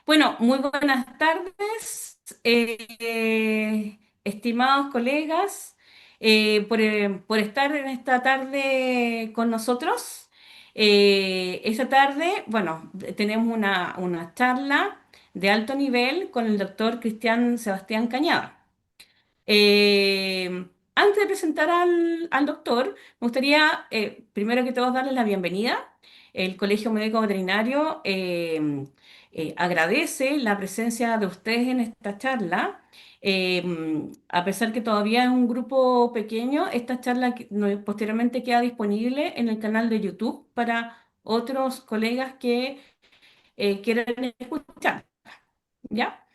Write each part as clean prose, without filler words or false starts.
Bueno, muy buenas tardes, estimados colegas, por estar en esta tarde con nosotros. Esta tarde, bueno, tenemos una charla de alto nivel con el doctor Cristian Sebastián Cañada. Antes de presentar al doctor, me gustaría, primero que todo, darles la bienvenida. El Colegio Médico Veterinario agradece la presencia de ustedes en esta charla. A pesar que todavía es un grupo pequeño, esta charla posteriormente queda disponible en el canal de YouTube para otros colegas que quieran escuchar, ¿ya?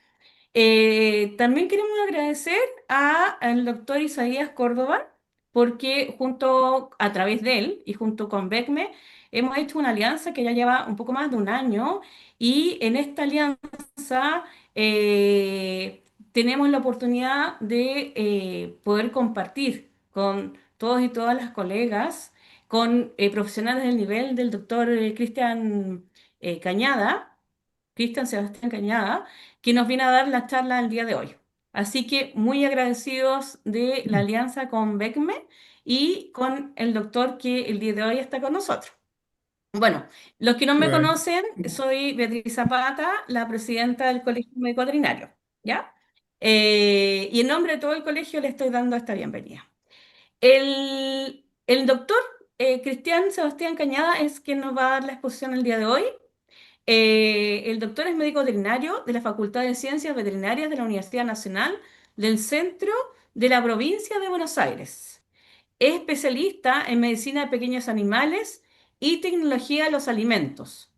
También queremos agradecer al doctor Isaías Córdoba, porque junto a través de él y junto con BECME hemos hecho una alianza que ya lleva un poco más de un año y en esta alianza tenemos la oportunidad de poder compartir con todos y todas las colegas, con profesionales del nivel del doctor Cañada, Cristian Sebastián Cañada, que nos viene a dar la charla el día de hoy. Así que muy agradecidos de la alianza con BECME y con el doctor que el día de hoy está con nosotros. Bueno, los que no me Bueno, conocen, soy Beatriz Zapata, la presidenta del Colegio Médico Veterinario, ¿ya? Y en nombre de todo el colegio le estoy dando esta bienvenida. El doctor Cristian Sebastián Cañada es quien nos va a dar la exposición el día de hoy. El doctor es médico veterinario de la Facultad de Ciencias Veterinarias de la Universidad Nacional del Centro de la Provincia de Buenos Aires. Es especialista en medicina de pequeños animales y tecnología de los alimentos.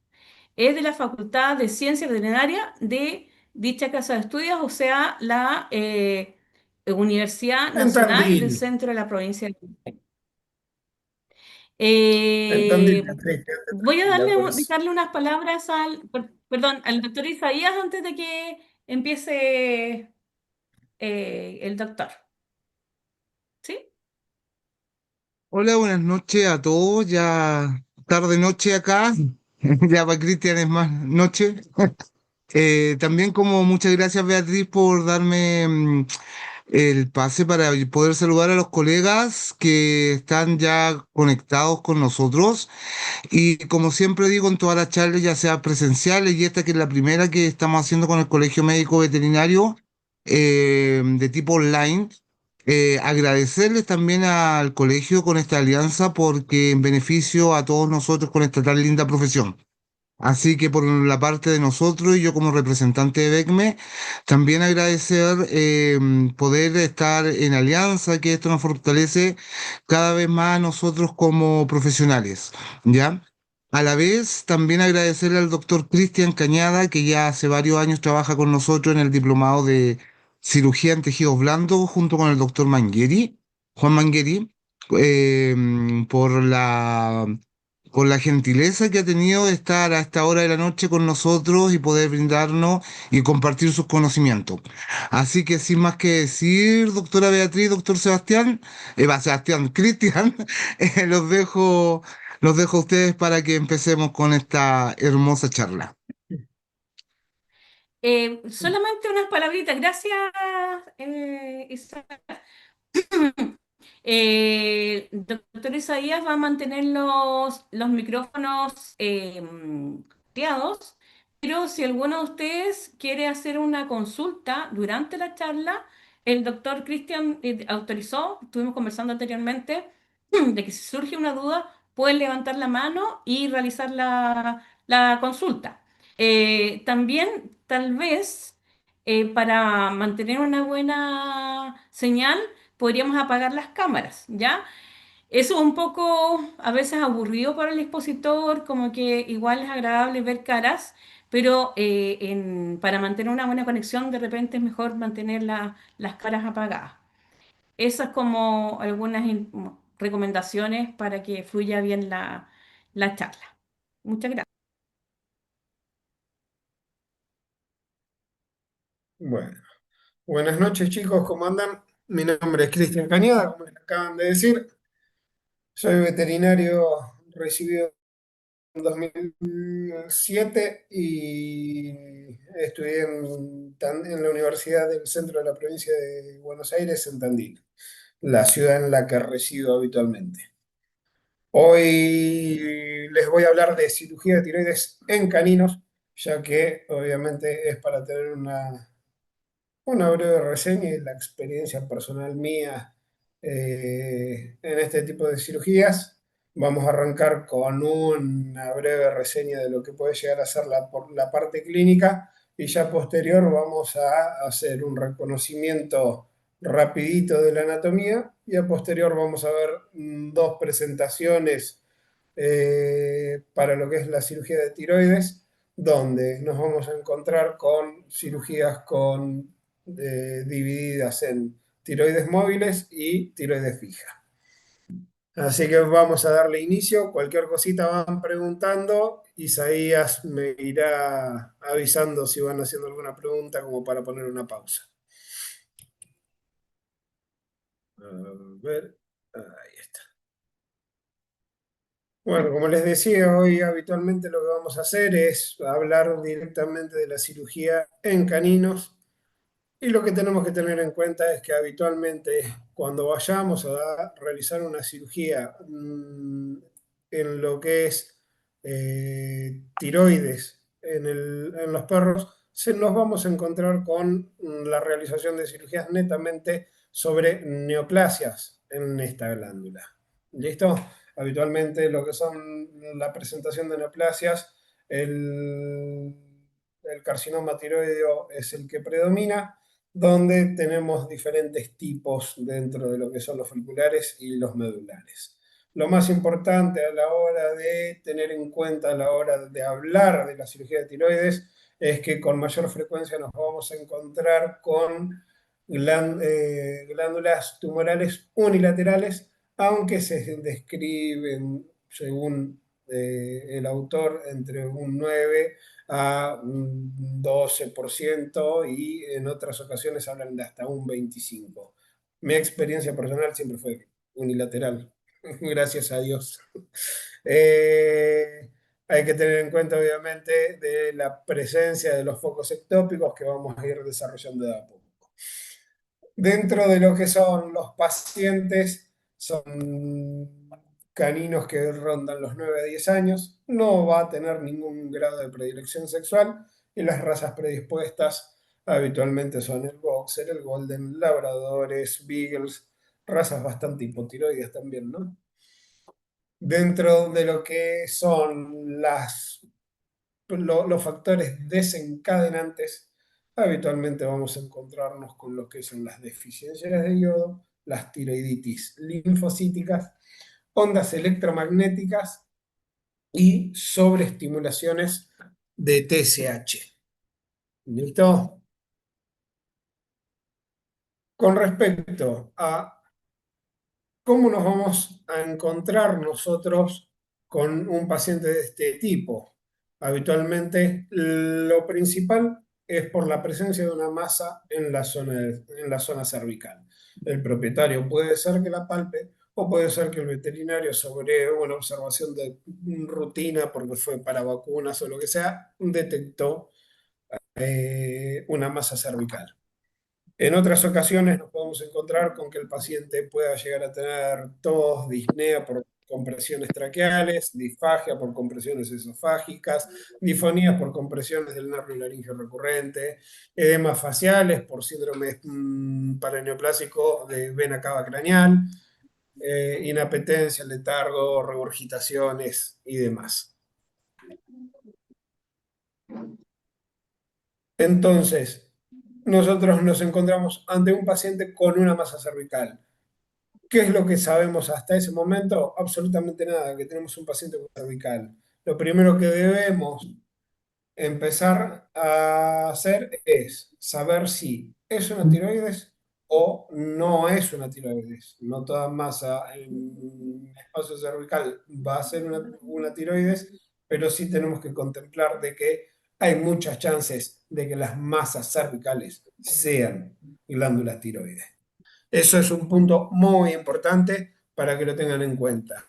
Es de la Facultad de Ciencias Veterinarias de dicha casa de estudios, o sea, la Universidad en Nacional Tandil, del Centro de la Provincia de Buenos Aires. en Tandil, Eh, Beatriz, Voy a tranquila, por eso. dejarle unas palabras perdón, al doctor Isaías antes de que empiece el doctor. ¿Sí? Hola, buenas noches a todos. Ya tarde noche acá. Ya para Cristian es más noche. También como muchas gracias Beatriz por darme el pase para poder saludar a los colegas que están ya conectados con nosotros. Y como siempre digo en todas las charlas, ya sea presenciales y esta que es la primera que estamos haciendo con el Colegio Médico Veterinario de tipo online, agradecerles también al colegio con esta alianza porque en beneficio a todos nosotros con esta tan linda profesión. Así que por la parte de nosotros y yo como representante de BECME, también agradecer poder estar en alianza, que esto nos fortalece cada vez más a nosotros como profesionales, ¿ya? A la vez, también agradecerle al doctor Cristian Cañada, que ya hace varios años trabaja con nosotros en el diplomado de cirugía en tejidos blandos, junto con el doctor Mangueri, Juan Mangueri, por la gentileza que ha tenido de estar a esta hora de la noche con nosotros y poder brindarnos y compartir sus conocimientos. Así que sin más que decir, doctora Beatriz, doctor Sebastián, Sebastián, Cristian, los dejo a ustedes para que empecemos con esta hermosa charla. Solamente unas palabritas. Gracias, Isaac. Doctor Isaías va a mantener los micrófonos muteados, pero si alguno de ustedes quiere hacer una consulta durante la charla, el doctor Cristian autorizó, estuvimos conversando anteriormente, de que si surge una duda, pueden levantar la mano y realizar la consulta. También, tal vez, para mantener una buena señal, podríamos apagar las cámaras, ¿ya? Eso es un poco a veces aburrido para el expositor, como que igual es agradable ver caras, pero para mantener una buena conexión de repente es mejor mantener las caras apagadas. Esas como algunas recomendaciones para que fluya bien la charla. Muchas gracias. Bueno, buenas noches chicos, ¿cómo andan? Mi nombre es Cristian Cañada, como les acaban de decir. Soy veterinario recibido 2007 y estudié en la Universidad del Centro de la Provincia de Buenos Aires, en Tandil, la ciudad en la que resido habitualmente. Hoy les voy a hablar de cirugía de tiroides en caninos, ya que obviamente es para tener una breve reseña y la experiencia personal mía en este tipo de cirugías. Vamos a arrancar con una breve reseña de lo que puede llegar a ser la parte clínica y ya posterior vamos a hacer un reconocimiento rapidito de la anatomía y a posterior vamos a ver dos presentaciones para lo que es la cirugía de tiroides, donde nos vamos a encontrar con cirugías divididas en tiroides móviles y tiroides fija. Así que vamos a darle inicio. Cualquier cosita van preguntando. Isaías me irá avisando si van haciendo alguna pregunta como para poner una pausa. A ver, ahí está. Bueno, como les decía, hoy habitualmente lo que vamos a hacer es hablar directamente de la cirugía en caninos. Y lo que tenemos que tener en cuenta es que habitualmente cuando vayamos a realizar una cirugía en lo que es tiroides en los perros, nos vamos a encontrar con la realización de cirugías netamente sobre neoplasias en esta glándula. ¿Listo? Habitualmente lo que son la presentación de neoplasias, el carcinoma tiroideo es el que predomina, donde tenemos diferentes tipos dentro de lo que son los folliculares y los medulares. Lo más importante a la hora de tener en cuenta, a la hora de hablar de la cirugía de tiroides, es que con mayor frecuencia nos vamos a encontrar con glándulas tumorales unilaterales, aunque se describen, según el autor, entre un 9 a un 12% y en otras ocasiones hablan de hasta un 25%. Mi experiencia personal siempre fue unilateral, gracias a Dios. Eh, Hay que tener en cuenta, obviamente, de la presencia de los focos ectópicos que vamos a ir desarrollando de a poco. Dentro de lo que son los pacientes, son caninos que rondan los 9 a 10 años, no va a tener ningún grado de predilección sexual y las razas predispuestas habitualmente son el boxer, el golden, labradores, beagles, razas bastante hipotiroides también, ¿no? Dentro de lo que son los factores desencadenantes, habitualmente vamos a encontrarnos con lo que son las deficiencias de yodo, las tiroiditis linfocíticas, ondas electromagnéticas y sobreestimulaciones de TSH. ¿Listo? Con respecto a ¿cómo nos vamos a encontrar nosotros con un paciente de este tipo? Habitualmente, lo principal es por la presencia de una masa en la zona cervical. El propietario puede ser que la palpe o puede ser que el veterinario, sobre una observación de rutina, porque fue para vacunas o lo que sea, detectó una masa cervical. En otras ocasiones nos podemos encontrar con que el paciente pueda llegar a tener tos, disnea por compresiones traqueales, disfagia por compresiones esofágicas, disfonías por compresiones del nervio laríngeo recurrente, edemas faciales por síndrome paraneoplásico de vena cava craneal, inapetencia, letargo, regurgitaciones y demás. Entonces, nosotros nos encontramos ante un paciente con una masa cervical. ¿Qué es lo que sabemos hasta ese momento? Absolutamente nada, que tenemos un paciente con cervical. Lo primero que debemos empezar a hacer es saber si es una tiroides o no es una tiroides. No toda masa en espacio cervical va a ser una tiroides, pero sí tenemos que contemplar de que hay muchas chances de que las masas cervicales sean glándulas tiroides. Eso es un punto muy importante para que lo tengan en cuenta.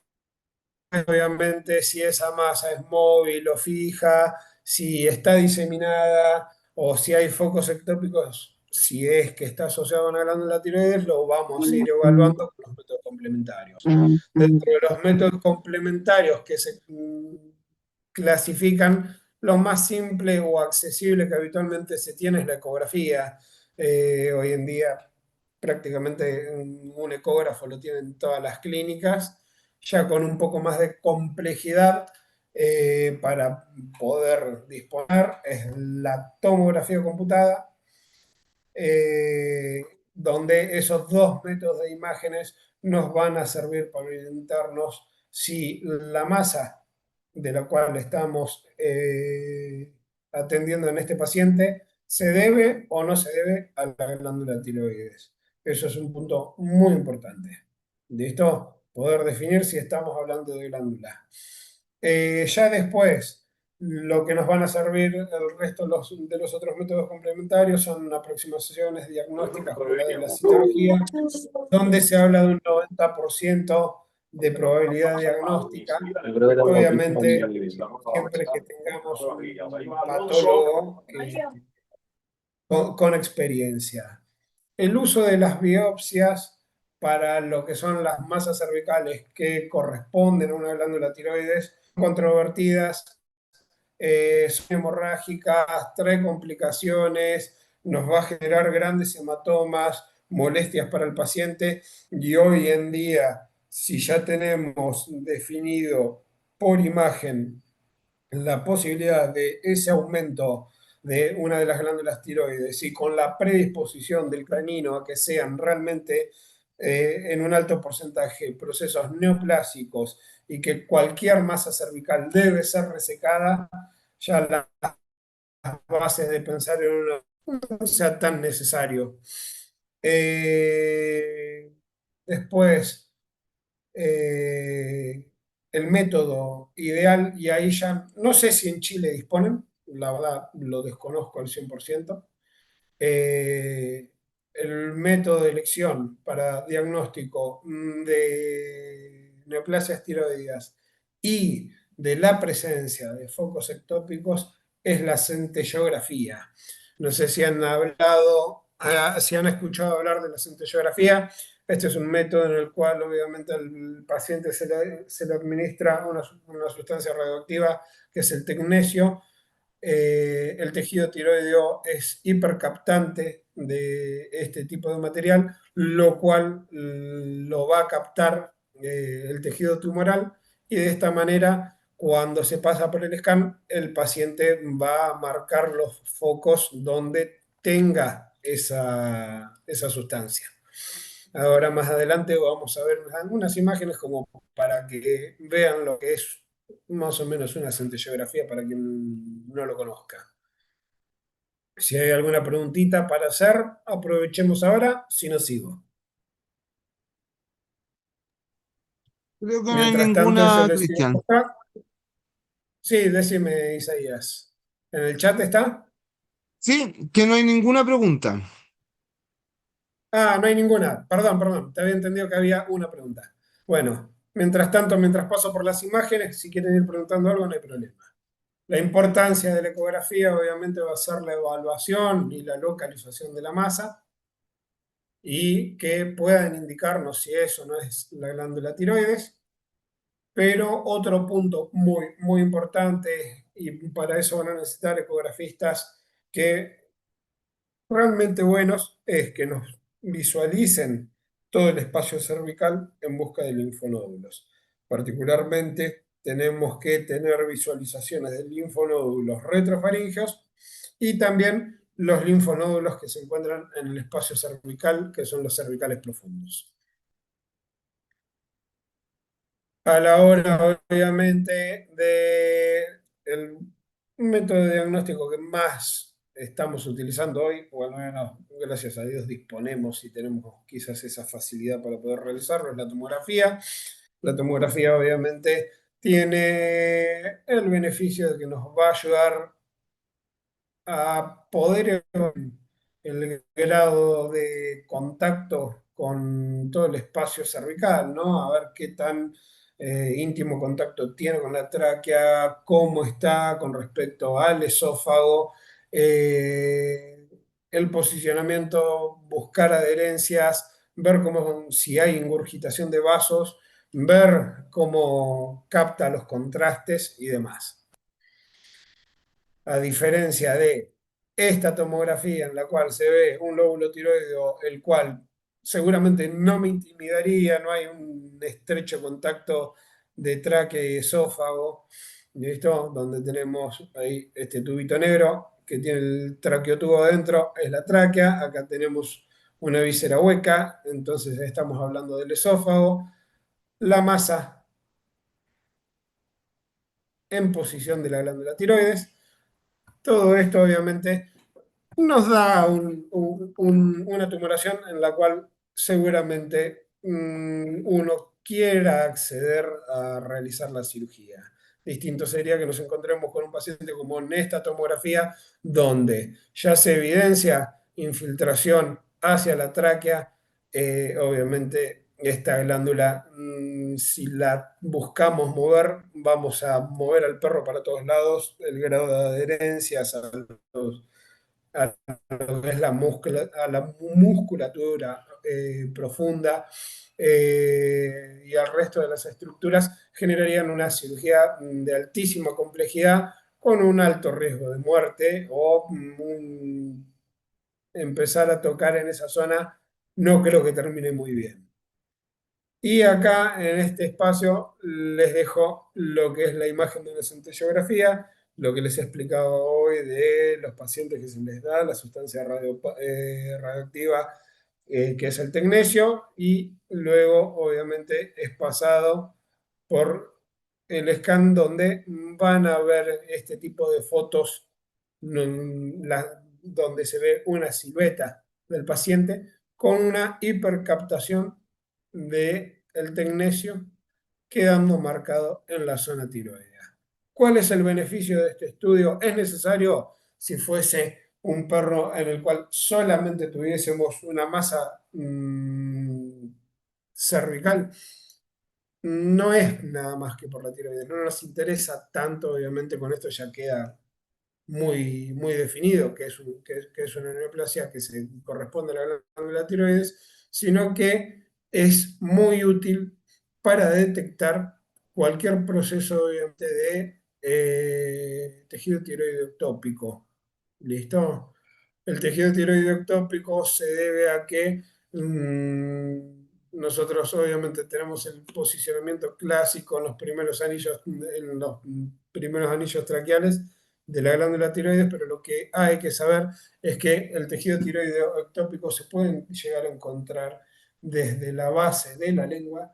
obviamente, si esa masa es móvil o fija, si está diseminada o si hay focos ectópicos, si es que está asociado a una glándula tiroides, lo vamos a ir evaluando con los métodos complementarios. Dentro de los métodos complementarios que se clasifican, lo más simple o accesible que habitualmente se tiene es la ecografía. Hoy en día prácticamente un ecógrafo lo tienen todas las clínicas, ya con un poco más de complejidad para poder disponer es la tomografía computada, eh, donde esos dos métodos de imágenes nos van a servir para orientarnos si la masa de la cual estamos atendiendo en este paciente se debe o no se debe a la glándula tiroides. Eso es un punto muy importante. ¿Listo? Poder definir si estamos hablando de glándula. Ya después, lo que nos van a servir el resto de los otros métodos complementarios son aproximaciones diagnósticas como la de la citología, donde se habla de un 90% de probabilidad diagnóstica. Obviamente, siempre que tengamos un patólogo con experiencia. El uso de las biopsias para lo que son las masas cervicales que corresponden a una glándula tiroides, controvertidas, son hemorrágicas, trae complicaciones, nos va a generar grandes hematomas, molestias para el paciente y hoy en día, si ya tenemos definido por imagen la posibilidad de ese aumento de una de las glándulas tiroides y con la predisposición del canino a que sean realmente en un alto porcentaje procesos neoplásicos y que cualquier masa cervical debe ser resecada, ya las bases de pensar en una no sea tan necesario. Eh, Después, eh, el método ideal, y ahí ya no sé si en Chile disponen, la verdad lo desconozco al 100%, el método de elección para diagnóstico de neoplasias tiroideas y de la presencia de focos ectópicos es la centellografía. No sé si han hablado, si han escuchado hablar de la centellografía. Este es un método en el cual obviamente al paciente se le administra una sustancia radioactiva que es el tecnesio. El tejido tiroideo es hipercaptante de este tipo de material, lo cual lo va a captar el tejido tumoral y de esta manera, cuando se pasa por el scan, el paciente va a marcar los focos donde tenga esa sustancia. Ahora más adelante vamos a ver algunas imágenes como para que vean lo que es más o menos una centellografía para quien no lo conozca. Si hay alguna preguntita para hacer, aprovechemos ahora, si no sigo. Creo que no hay Mientras tanto, yo ninguna, les sigo Cristian. mostrando. Sí, decime, Isaías. ¿En el chat está? Sí, que no hay ninguna pregunta. Ah, no hay ninguna. Perdón, te había entendido que había una pregunta. Bueno, mientras tanto, mientras paso por las imágenes, si quieren ir preguntando algo, no hay problema. La importancia de la ecografía obviamente va a ser la evaluación y la localización de la masa y que puedan indicarnos si eso no es la glándula tiroides. Pero otro punto muy importante, y para eso van a necesitar ecografistas que realmente buenos, es que nos visualicen todo el espacio cervical en busca de linfonódulos. Particularmente tenemos que tener visualizaciones de linfonódulos retrofaringeos y también los linfonódulos que se encuentran en el espacio cervical, que son los cervicales profundos. A la hora, obviamente, del método de diagnóstico que más estamos utilizando hoy, o al menos, gracias a Dios, disponemos y tenemos quizás esa facilidad para poder realizarlo, es la tomografía. La tomografía, obviamente, tiene el beneficio de que nos va a ayudar a poder el grado de contacto con todo el espacio cervical, ¿no? A ver qué tan íntimo contacto tiene con la tráquea, cómo está con respecto al esófago, eh, el posicionamiento, buscar adherencias, ver cómo, si hay ingurgitación de vasos, ver cómo capta los contrastes y demás. A diferencia de esta tomografía en la cual se ve un lóbulo tiroideo, el cual seguramente no me intimidaría, no hay un estrecho contacto de tráquea y esófago, ¿listo? Donde tenemos ahí este tubito negro que tiene el traqueotubo adentro, es la tráquea, acá tenemos una víscera hueca, entonces estamos hablando del esófago, la masa en posición de la glándula tiroides. Todo esto obviamente nos da una tumoración en la cual seguramente uno quiera acceder a realizar la cirugía. Distinto sería que nos encontremos con un paciente como en esta tomografía, donde ya se evidencia infiltración hacia la tráquea. Obviamente esta glándula, si la buscamos mover, vamos a mover al perro para todos lados, el grado de adherencia a lo que es a la musculatura profunda y al resto de las estructuras, generarían una cirugía de altísima complejidad con un alto riesgo de muerte o empezar a tocar en esa zona no creo que termine muy bien. Y acá en este espacio les dejo lo que es la imagen de una centellografía, lo que les he explicado hoy de los pacientes que se les da la sustancia radioactiva que es el tecnesio y luego obviamente es pasado por el scan donde van a ver este tipo de fotos donde se ve una silueta del paciente con una hipercaptación del tecnesio quedando marcado en la zona tiroidea. ¿Cuál es el beneficio de este estudio? ¿Es necesario si fuese un perro en el cual solamente tuviésemos una masa cervical? No es nada más que por la tiroides, no nos interesa tanto, obviamente con esto ya queda muy definido que es una neoplasia que se corresponde a la glándula tiroides, sino que es muy útil para detectar cualquier proceso obviamente de tejido tiroideo ectópico. ¿Listo? El tejido tiroideo ectópico se debe a que nosotros obviamente tenemos el posicionamiento clásico en los primeros anillos traqueales de la glándula tiroides, pero lo que hay que saber es que el tejido tiroideo ectópico se puede llegar a encontrar desde la base de la lengua,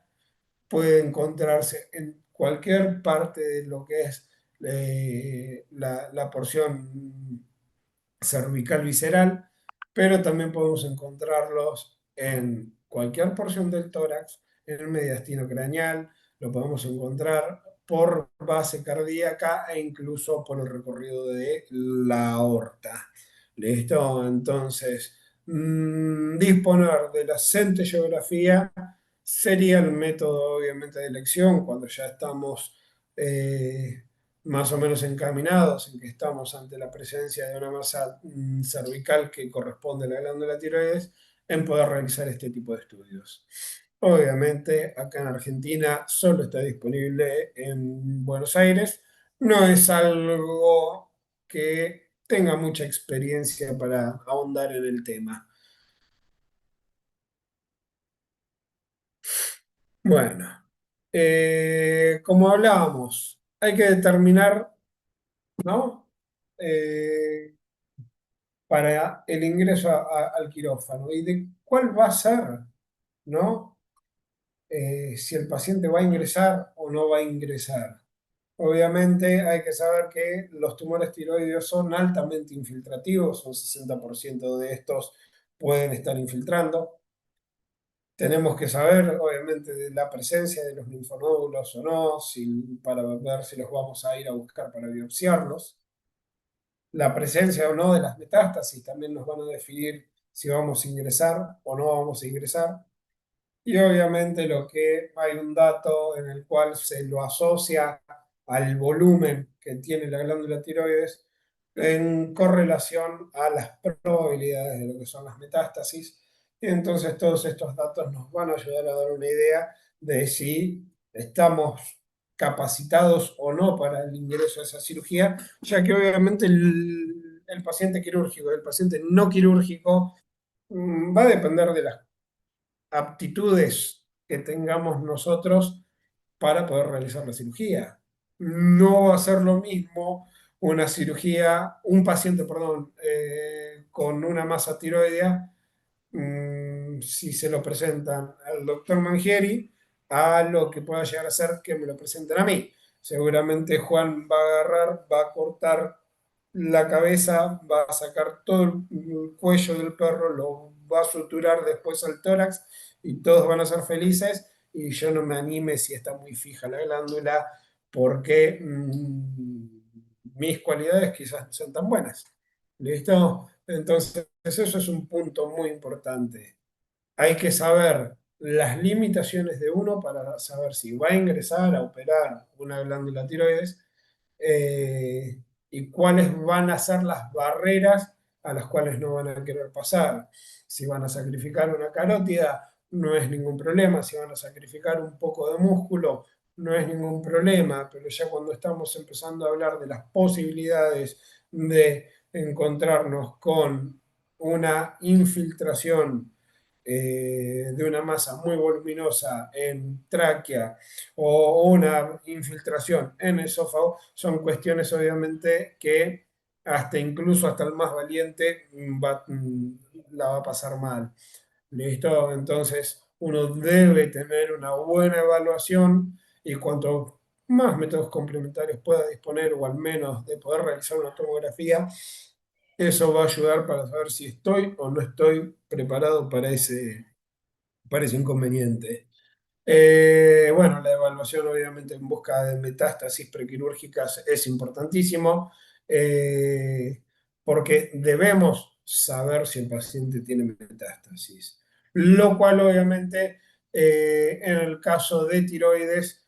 puede encontrarse en cualquier parte de lo que es la porción cervical visceral, pero también podemos encontrarlos en cualquier porción del tórax, en el mediastino craneal, lo podemos encontrar por base cardíaca e incluso por el recorrido de la aorta. ¿Listo? Entonces, disponer de la centellografía sería el método, obviamente, de elección cuando ya estamos más o menos encaminados en que estamos ante la presencia de una masa cervical que corresponde a la glándula tiroides, en poder realizar este tipo de estudios. Obviamente, acá en Argentina solo está disponible en Buenos Aires. No es algo que tenga mucha experiencia para ahondar en el tema. Bueno, como hablábamos, hay que determinar, ¿no? Eh, para el ingreso al quirófano y de cuál va a ser, ¿no? Si el paciente va a ingresar o no va a ingresar. Obviamente hay que saber que los tumores tiroideos son altamente infiltrativos, un 60% de estos pueden estar infiltrando. Tenemos que saber, obviamente, de la presencia de los linfonódulos o no, para ver si los vamos a ir a buscar para biopsiarlos. La presencia o no de las metástasis también nos van a definir si vamos a ingresar o no vamos a ingresar. Y obviamente lo que hay un dato en el cual se lo asocia al volumen que tiene la glándula tiroides en correlación a las probabilidades de lo que son las metástasis. Y entonces todos estos datos nos van a ayudar a dar una idea de si estamos capacitados o no para el ingreso a esa cirugía, ya que obviamente el paciente quirúrgico y el paciente no quirúrgico va a depender de las aptitudes que tengamos nosotros para poder realizar la cirugía. No va a ser lo mismo una cirugía, un paciente, perdón, con una masa tiroidea, si se lo presentan al doctor Mangieri, a lo que pueda llegar a ser que me lo presenten a mí. Seguramente Juan va a agarrar, va a cortar la cabeza, va a sacar todo el cuello del perro, lo va a suturar después al tórax y todos van a ser felices y yo no me anime si está muy fija la glándula porque mis cualidades quizás no sean tan buenas. ¿Listo? Entonces, eso es un punto muy importante. Hay que saber las limitaciones de uno para saber si va a ingresar a operar una glándula tiroides eh, y cuáles van a ser las barreras a las cuales no van a querer pasar. Si van a sacrificar una carótida, no es ningún problema. Si van a sacrificar un poco de músculo, no es ningún problema. Pero ya cuando estamos empezando a hablar de las posibilidades de encontrarnos con una infiltración de una masa muy voluminosa en tráquea o una infiltración en el esófago, son cuestiones obviamente que hasta incluso hasta el más valiente la va a pasar mal. ¿Listo? Entonces uno debe tener una buena evaluación y cuanto más métodos complementarios pueda disponer o al menos de poder realizar una tomografía, eso va a ayudar para saber si estoy o no estoy preparado para ese inconveniente. Bueno, la evaluación obviamente en busca de metástasis prequirúrgicas es importantísimo eh, porque debemos saber si el paciente tiene metástasis, lo cual obviamente en el caso de tiroides,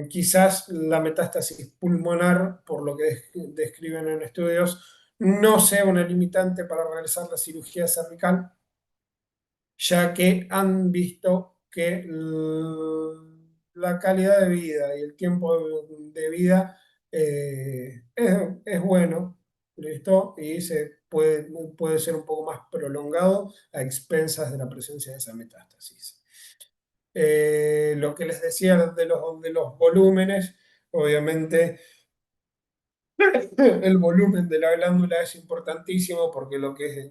quizás la metástasis pulmonar, por lo que describen en estudios, no sea una limitante para realizar la cirugía cervical ya que han visto que la calidad de vida y el tiempo de vida es bueno, ¿listo? Y puede ser un poco más prolongado a expensas de la presencia de esa metástasis. Lo que les decía de los volúmenes, obviamente el volumen de la glándula es importantísimo porque lo que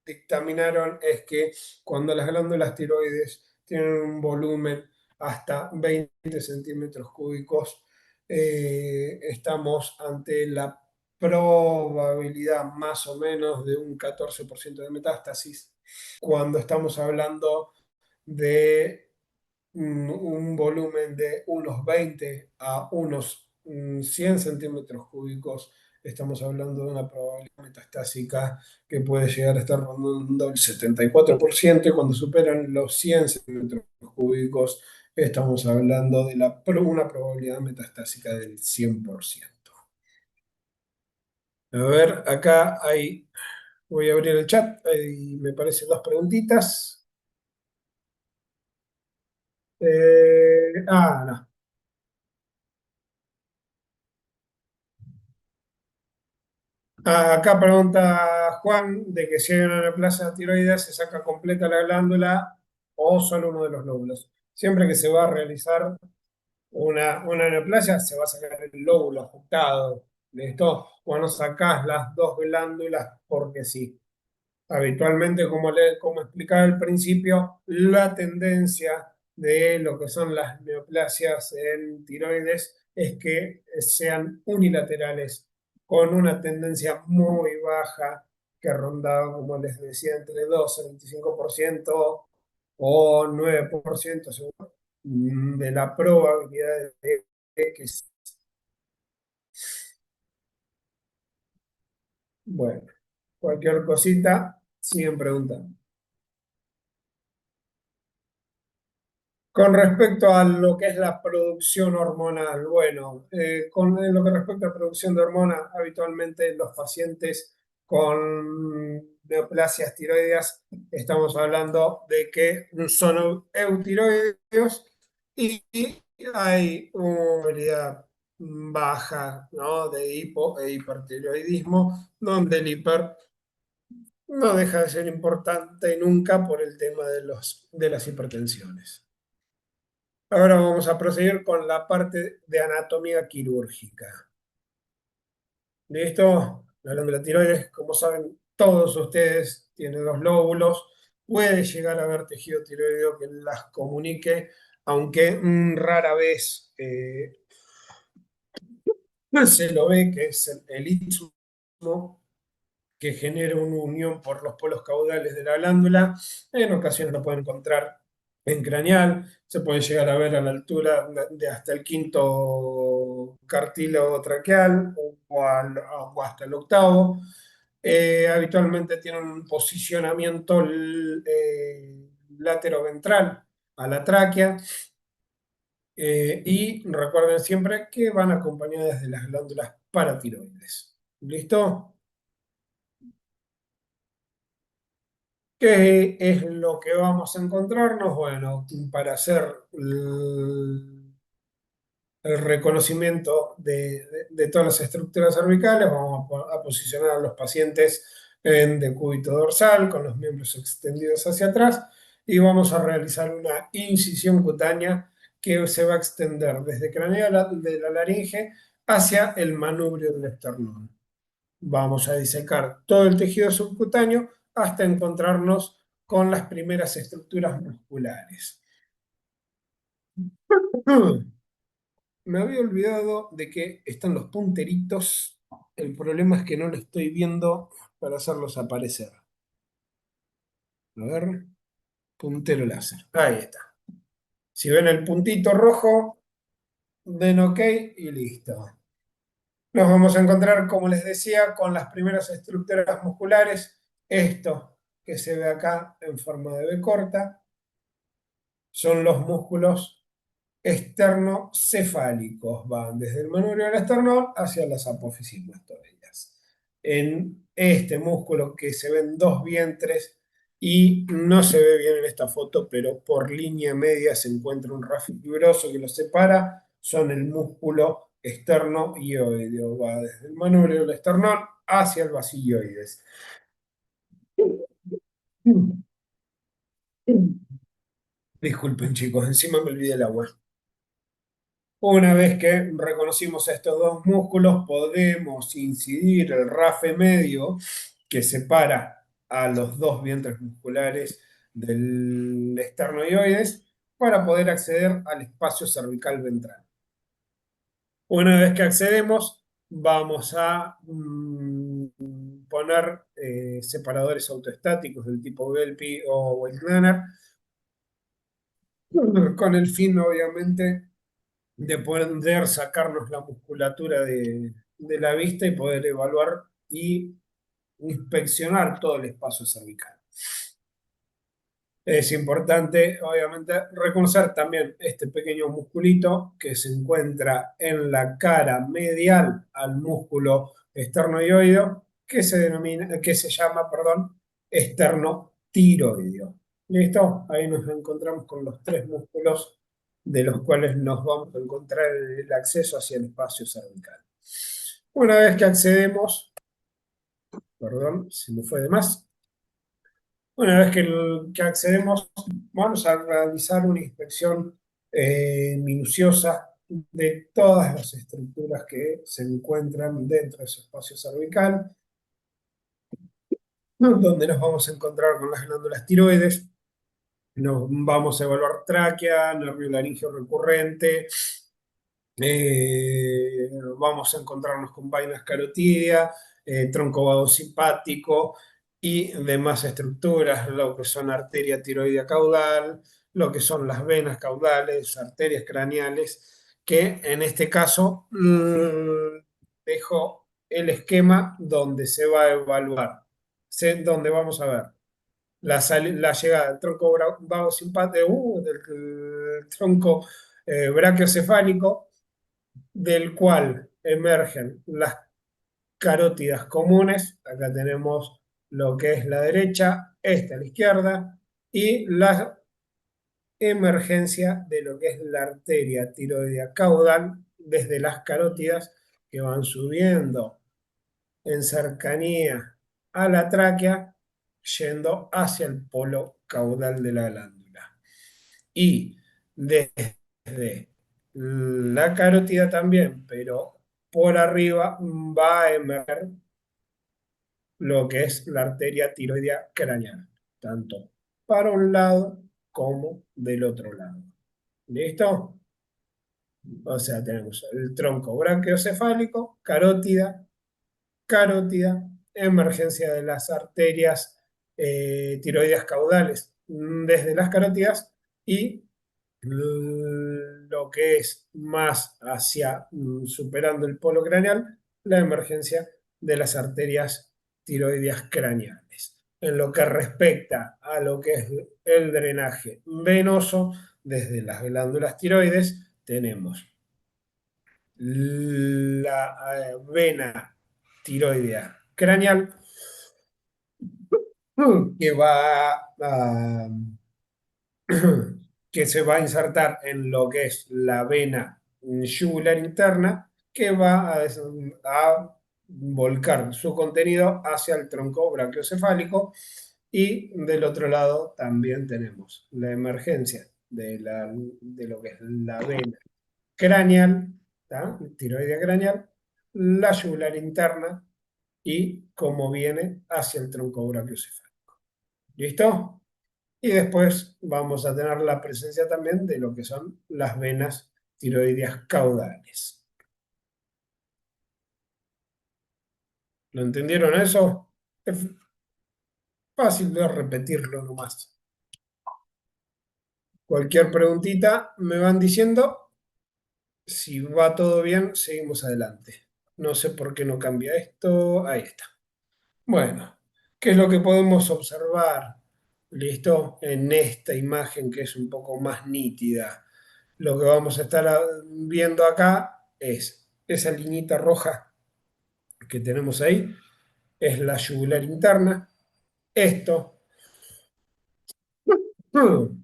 dictaminaron es que cuando las glándulas tiroides tienen un volumen hasta 20 centímetros cúbicos, estamos ante la probabilidad más o menos de un 14% de metástasis. Cuando estamos hablando de un volumen de unos 20 a unos 100 centímetros cúbicos, estamos hablando de una probabilidad metastásica que puede llegar a estar rondando el 74%, y cuando superan los 100 centímetros cúbicos, estamos hablando de una probabilidad metastásica del 100%. A ver, voy a abrir el chat, hay, me parece, dos preguntitas. No. Acá pregunta Juan de que si hay una neoplasia tiroidea se saca completa la glándula o solo uno de los lóbulos. Siempre que se va a realizar una neoplasia se va a sacar el lóbulo afectado. ¿Listo? Cuando sacás las dos glándulas porque sí. Habitualmente, como explicaba al principio, la tendencia de lo que son las neoplasias en tiroides es que sean unilaterales, con una tendencia muy baja que ronda, como les decía, entre 2 y 25% o 9% según de la probabilidad de que... Bueno, cualquier cosita, siguen preguntando. Con respecto a lo que es la producción hormonal, bueno, con lo que respecta a producción de hormonas, habitualmente los pacientes con neoplasias tiroideas estamos hablando de que son eutiroideos y hay una variedad baja, ¿no?, de hipo e hipertiroidismo, donde el hiper no deja de ser importante nunca por el tema de las hipertensiones. Ahora vamos a proseguir con la parte de anatomía quirúrgica. ¿Listo? La glándula tiroides, como saben todos ustedes, tiene dos lóbulos. Puede llegar a haber tejido tiroideo que las comunique, aunque rara vez se lo ve, que es el istmo, que genera una unión por los polos caudales de la glándula. En ocasiones lo pueden encontrar en craneal, se puede llegar a ver a la altura de hasta el quinto cartílago traqueal o hasta el octavo. Habitualmente tienen un posicionamiento lateroventral a la tráquea. Y recuerden siempre que van acompañadas de las glándulas paratiroides. ¿Listo? ¿Qué es lo que vamos a encontrarnos? Bueno, para hacer el reconocimiento de todas las estructuras cervicales, vamos a posicionar a los pacientes en decúbito dorsal, con los miembros extendidos hacia atrás, y vamos a realizar una incisión cutánea que se va a extender desde craneal de la laringe hacia el manubrio del esternón. Vamos a disecar todo el tejido subcutáneo hasta encontrarnos con las primeras estructuras musculares. Me había olvidado de que están los punteritos. El problema es que no lo estoy viendo para hacerlos aparecer. A ver, puntero láser. Ahí está. Si ven el puntito rojo, den OK y listo. Nos vamos a encontrar, como les decía, con las primeras estructuras musculares. Esto que se ve acá en forma de B corta son los músculos esternocefálicos. Van desde el manubrio del esternón hacia las apófisis mastoides. En este músculo, que se ven dos vientres y no se ve bien en esta foto, pero por línea media se encuentra un rafe fibroso que los separa, son el músculo esterno-ioideo. Va desde el manubrio del esternón hacia el basilioides. Disculpen, chicos, encima me olvidé el agua. Una vez que reconocimos estos dos músculos, podemos incidir el rafe medio que separa a los dos vientres musculares del esternoioides para poder acceder al espacio cervical ventral. Una vez que accedemos, vamos a poner separadores autoestáticos del tipo Welpe o Weidner, con el fin, obviamente, de poder sacarnos la musculatura de la vista y poder evaluar y inspeccionar todo el espacio cervical. Es importante, obviamente, reconocer también este pequeño musculito que se encuentra en la cara medial al músculo esternoioideo, que se llama, perdón, esternotiroideo. ¿Listo? Ahí nos encontramos con los tres músculos de los cuales nos vamos a encontrar el acceso hacia el espacio cervical. Una vez que accedemos, perdón, si me fue de más. Una vez que accedemos, vamos a realizar una inspección minuciosa de todas las estructuras que se encuentran dentro de ese espacio cervical, donde nos vamos a encontrar con las glándulas tiroides, nos vamos a evaluar tráquea, nervio laringeo recurrente, vamos a encontrarnos con vainas carotidia, tronco vago simpático y demás estructuras, lo que son arteria tiroidea caudal, lo que son las venas caudales, arterias craneales, que en este caso dejo el esquema donde se va a evaluar, donde vamos a ver la llegada del tronco vago simpático, del tronco brachiocefálico, del cual emergen las carótidas comunes. Acá tenemos lo que es la derecha, esta a la izquierda, y la emergencia de lo que es la arteria tiroidea caudal desde las carótidas que van subiendo en cercanía a la tráquea, yendo hacia el polo caudal de la glándula. Y desde la carótida también, pero por arriba va a emerger lo que es la arteria tiroidea craneal, tanto para un lado como del otro lado. ¿Listo? O sea, tenemos el tronco brachiocefálico, carótida, emergencia de las arterias tiroideas caudales desde las carótidas y lo que es más hacia superando el polo craneal, la emergencia de las arterias tiroideas craneales. En lo que respecta a lo que es el drenaje venoso, desde las glándulas tiroides tenemos la vena tiroidea craneal que va a que se va a insertar en lo que es la vena yugular interna, que va a volcar su contenido hacia el tronco brachiocefálico. Y del otro lado también tenemos la emergencia de lo que es la vena craneal, ¿tá? Tiroidea craneal, la yugular interna y cómo viene hacia el tronco brachiocefálico. ¿Listo? Y después vamos a tener la presencia también de lo que son las venas tiroideas caudales. ¿Lo entendieron eso? Es fácil de repetirlo nomás. Cualquier preguntita me van diciendo. Si va todo bien, seguimos adelante. No sé por qué no cambia esto. Ahí está. Bueno, ¿qué es lo que podemos observar? ¿Listo? En esta imagen que es un poco más nítida. Lo que vamos a estar viendo acá es esa liñita roja que tenemos ahí, es la yugular interna. Esto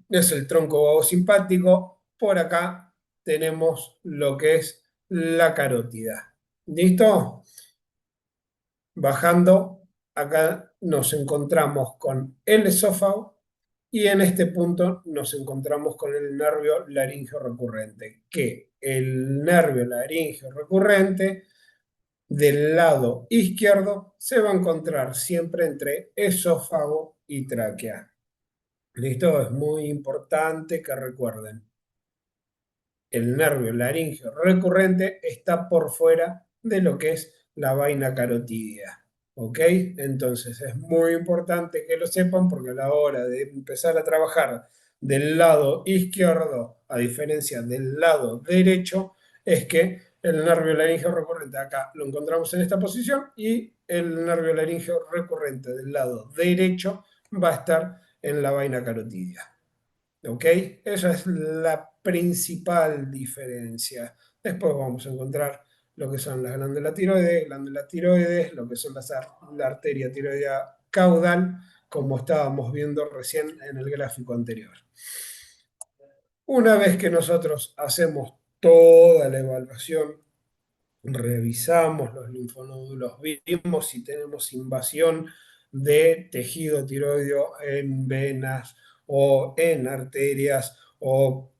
es el tronco vago simpático. Por acá tenemos lo que es la carótida. ¿Listo? Bajando, acá nos encontramos con el esófago y en este punto nos encontramos con el nervio laríngeo recurrente, que el nervio laríngeo recurrente del lado izquierdo se va a encontrar siempre entre esófago y tráquea. ¿Listo? Es muy importante que recuerden. El nervio laríngeo recurrente está por fuera de lo que es la vaina carotídea. ¿Ok? Entonces es muy importante que lo sepan porque a la hora de empezar a trabajar del lado izquierdo, a diferencia del lado derecho, es que el nervio laríngeo recurrente acá lo encontramos en esta posición y el nervio laríngeo recurrente del lado derecho va a estar en la vaina carotídea. ¿Ok? Esa es la principal diferencia. Después vamos a encontrar lo que son las glándulas tiroides, lo que son la arteria tiroidea caudal, como estábamos viendo recién en el gráfico anterior. Una vez que nosotros hacemos toda la evaluación, revisamos los linfonódulos, vimos si tenemos invasión de tejido tiroideo en venas o en arterias, o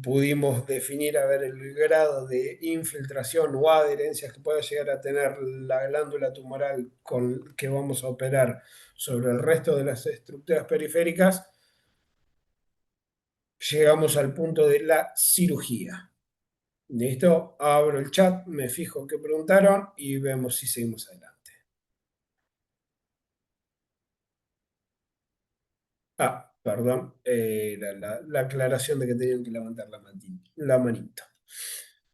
pudimos definir a ver el grado de infiltración o adherencias que puede llegar a tener la glándula tumoral con que vamos a operar sobre el resto de las estructuras periféricas, llegamos al punto de la cirugía. Listo, abro el chat, me fijo qué preguntaron y vemos si seguimos adelante. Perdón, era la aclaración de que tenían que levantar la manito.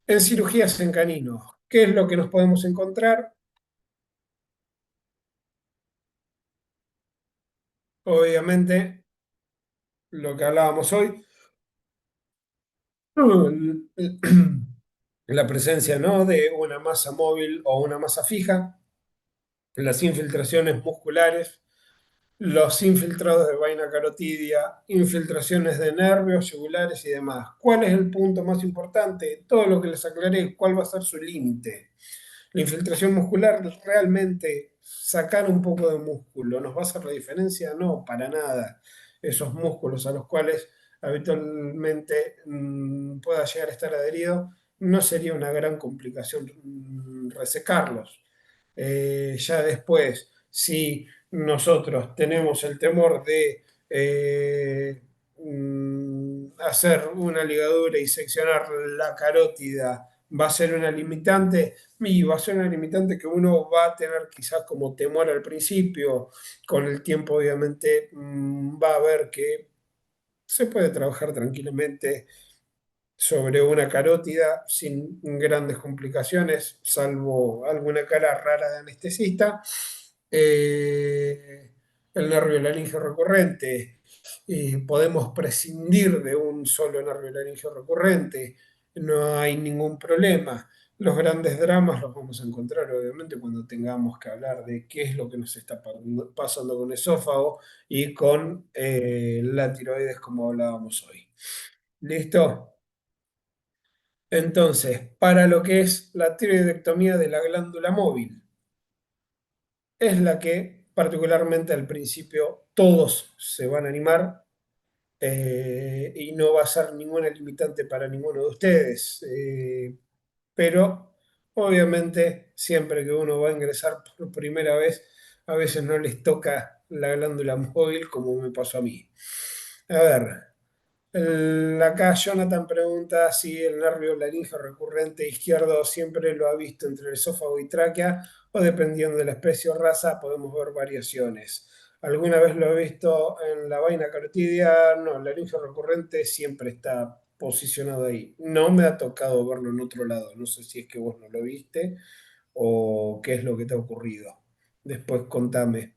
En cirugías en caninos, ¿qué es lo que nos podemos encontrar? Obviamente, lo que hablábamos hoy, la presencia, ¿no?, de una masa móvil o una masa fija, las infiltraciones musculares, los infiltrados de vaina carotidia, infiltraciones de nervios yugulares y demás. ¿Cuál es el punto más importante? Todo lo que les aclaré, ¿cuál va a ser su límite? La infiltración muscular, realmente sacar un poco de músculo, ¿nos va a hacer la diferencia? No, para nada. Esos músculos a los cuales habitualmente pueda llegar a estar adherido, no sería una gran complicación resecarlos. Ya después, si nosotros tenemos el temor de hacer una ligadura y seccionar la carótida, va a ser una limitante, y va a ser una limitante que uno va a tener quizás como temor al principio. Con el tiempo obviamente va a ver que se puede trabajar tranquilamente sobre una carótida sin grandes complicaciones, salvo alguna cara rara de anestesista. Eh, el nervio laringio recurrente, podemos prescindir de un solo nervio laringio recurrente, no hay ningún problema. Los grandes dramas los vamos a encontrar obviamente cuando tengamos que hablar de qué es lo que nos está pasando con esófago y con la tiroides como hablábamos hoy. ¿Listo? Entonces, para lo que es la tiroidectomía de la glándula móvil, es la que particularmente al principio todos se van a animar, y no va a ser ninguna limitante para ninguno de ustedes. Pero obviamente siempre que uno va a ingresar por primera vez, a veces no les toca la glándula móvil como me pasó a mí. A ver. Acá Jonathan pregunta si el nervio laríngeo recurrente izquierdo siempre lo ha visto entre el esófago y tráquea o dependiendo de la especie o raza podemos ver variaciones. ¿Alguna vez lo he visto en la vaina carotidia? No, el laríngeo recurrente siempre está posicionado ahí. No me ha tocado verlo en otro lado. No sé si es que vos no lo viste o qué es lo que te ha ocurrido. Después contame.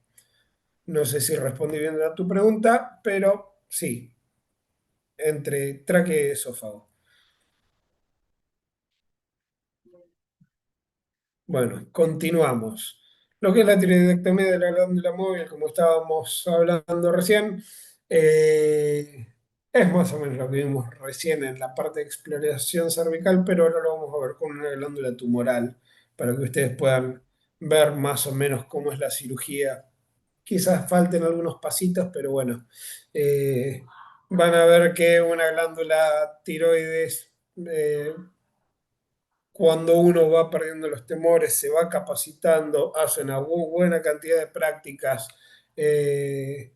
No sé si respondí bien a tu pregunta, pero sí, entre tráquea y esófago. Bueno, continuamos. Lo que es la tiroidectomía de la glándula móvil, como estábamos hablando recién, es más o menos lo que vimos recién en la parte de exploración cervical, pero ahora lo vamos a ver con una glándula tumoral, para que ustedes puedan ver más o menos cómo es la cirugía. Quizás falten algunos pasitos, pero bueno, van a ver que una glándula tiroides, cuando uno va perdiendo los temores, se va capacitando, hace una buena cantidad de prácticas, eh,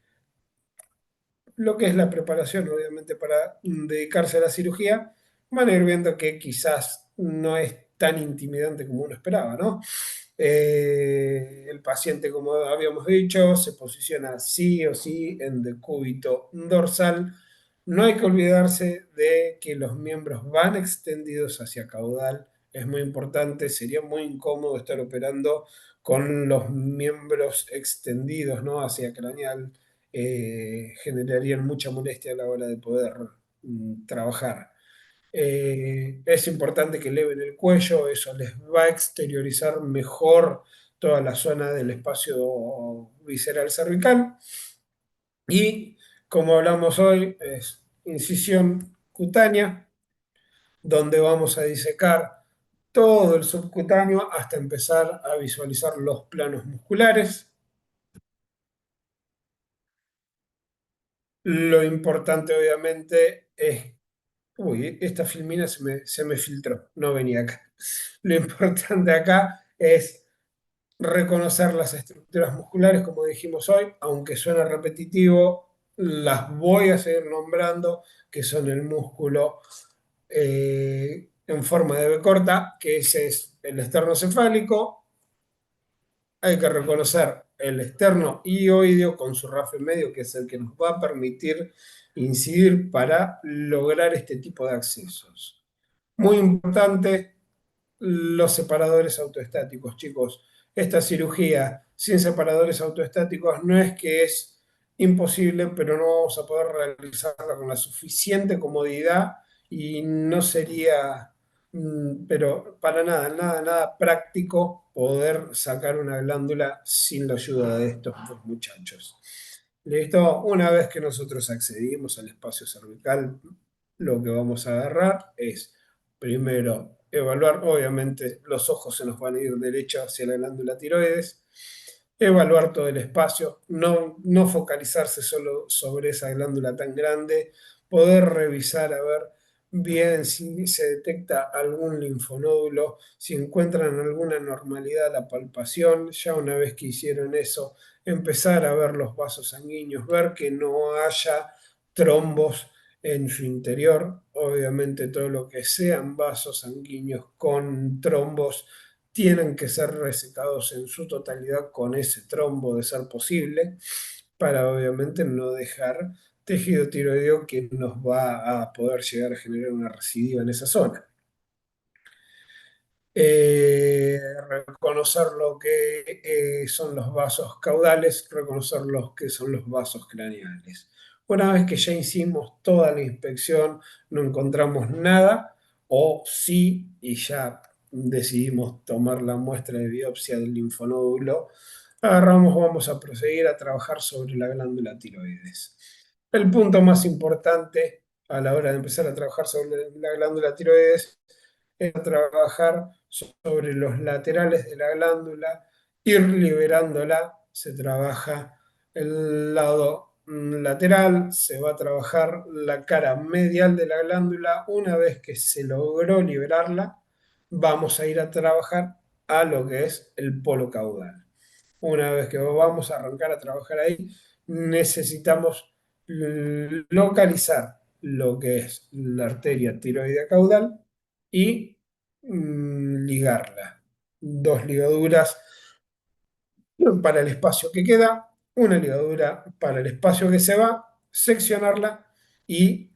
lo que es la preparación, obviamente, para dedicarse a la cirugía, van a ir viendo que quizás no es tan intimidante como uno esperaba, ¿no? El paciente, como habíamos dicho, se posiciona sí o sí en decúbito dorsal. No hay que olvidarse de que los miembros van extendidos hacia caudal. Es muy importante, sería muy incómodo estar operando con los miembros extendidos, ¿no?, hacia craneal. Generarían mucha molestia a la hora de poder trabajar. Es importante que eleven el cuello, eso les va a exteriorizar mejor toda la zona del espacio visceral cervical. Y como hablamos hoy, es incisión cutánea, donde vamos a disecar todo el subcutáneo hasta empezar a visualizar los planos musculares. Lo importante obviamente es... Uy, esta filmina se me filtró, no venía acá. Lo importante acá es reconocer las estructuras musculares, como dijimos hoy, aunque suena repetitivo, las voy a seguir nombrando, que son el músculo en forma de B corta, que ese es el esternocefálico. Hay que reconocer el externo hioideo con su rafe medio, que es el que nos va a permitir incidir para lograr este tipo de accesos. Muy importante, los separadores autoestáticos, chicos. Esta cirugía sin separadores autoestáticos no es que es imposible, pero no vamos a poder realizarla con la suficiente comodidad y no sería, pero para nada, nada, nada práctico poder sacar una glándula sin la ayuda de estos dos muchachos. Listo, una vez que nosotros accedimos al espacio cervical, lo que vamos a agarrar es, primero, evaluar, obviamente los ojos se nos van a ir derecho hacia la glándula tiroides, evaluar todo el espacio, no focalizarse solo sobre esa glándula tan grande, poder revisar a ver bien si se detecta algún linfonódulo, si encuentran alguna normalidad a la palpación, ya una vez que hicieron eso, empezar a ver los vasos sanguíneos, ver que no haya trombos en su interior, obviamente todo lo que sean vasos sanguíneos con trombos tienen que ser resecados en su totalidad con ese trombo de ser posible, para obviamente no dejar tejido tiroideo que nos va a poder llegar a generar una recidiva en esa zona. Reconocer lo que son los vasos caudales, reconocer lo que son los vasos craneales. Una vez que ya hicimos toda la inspección, no encontramos nada, o sí, y ya decidimos tomar la muestra de biopsia del linfonódulo, agarramos, vamos a proceder a trabajar sobre la glándula tiroides. El punto más importante a la hora de empezar a trabajar sobre la glándula tiroides es trabajar sobre los laterales de la glándula, ir liberándola, se trabaja el lado lateral, se va a trabajar la cara medial de la glándula. Una vez que se logró liberarla, vamos a ir a trabajar a lo que es el polo caudal. Una vez que vamos a arrancar a trabajar ahí, necesitamos localizar lo que es la arteria tiroidea caudal y ligarla. Dos ligaduras para el espacio que queda, una ligadura para el espacio que se va, seccionarla y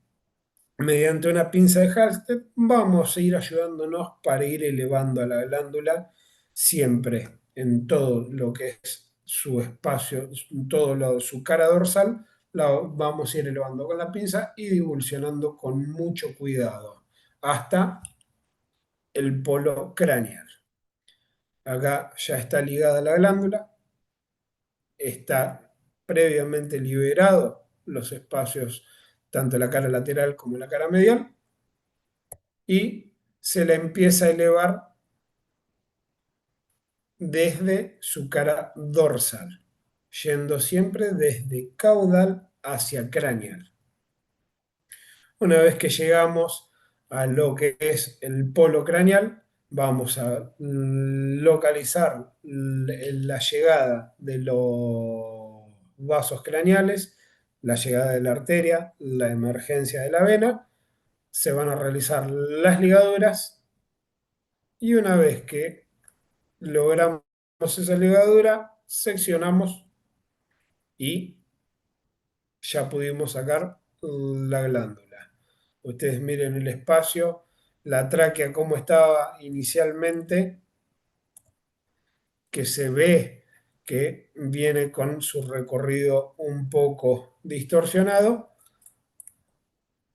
mediante una pinza de Halsted vamos a ir ayudándonos para ir elevando a la glándula siempre en todo lo que es su espacio, su cara dorsal, la vamos a ir elevando con la pinza y divulsionando con mucho cuidado hasta el polo craneal. Acá ya está ligada la glándula, está previamente liberado los espacios, tanto la cara lateral como la cara medial, y se la empieza a elevar desde su cara dorsal, yendo siempre desde caudal hacia craneal. Una vez que llegamos a lo que es el polo craneal, vamos a localizar la llegada de los vasos craneales, la llegada de la arteria, la emergencia de la vena, se van a realizar las ligaduras y una vez que logramos esa ligadura, seccionamos y ya pudimos sacar la glándula. Ustedes miren el espacio, la tráquea como estaba inicialmente, que se ve que viene con su recorrido un poco distorsionado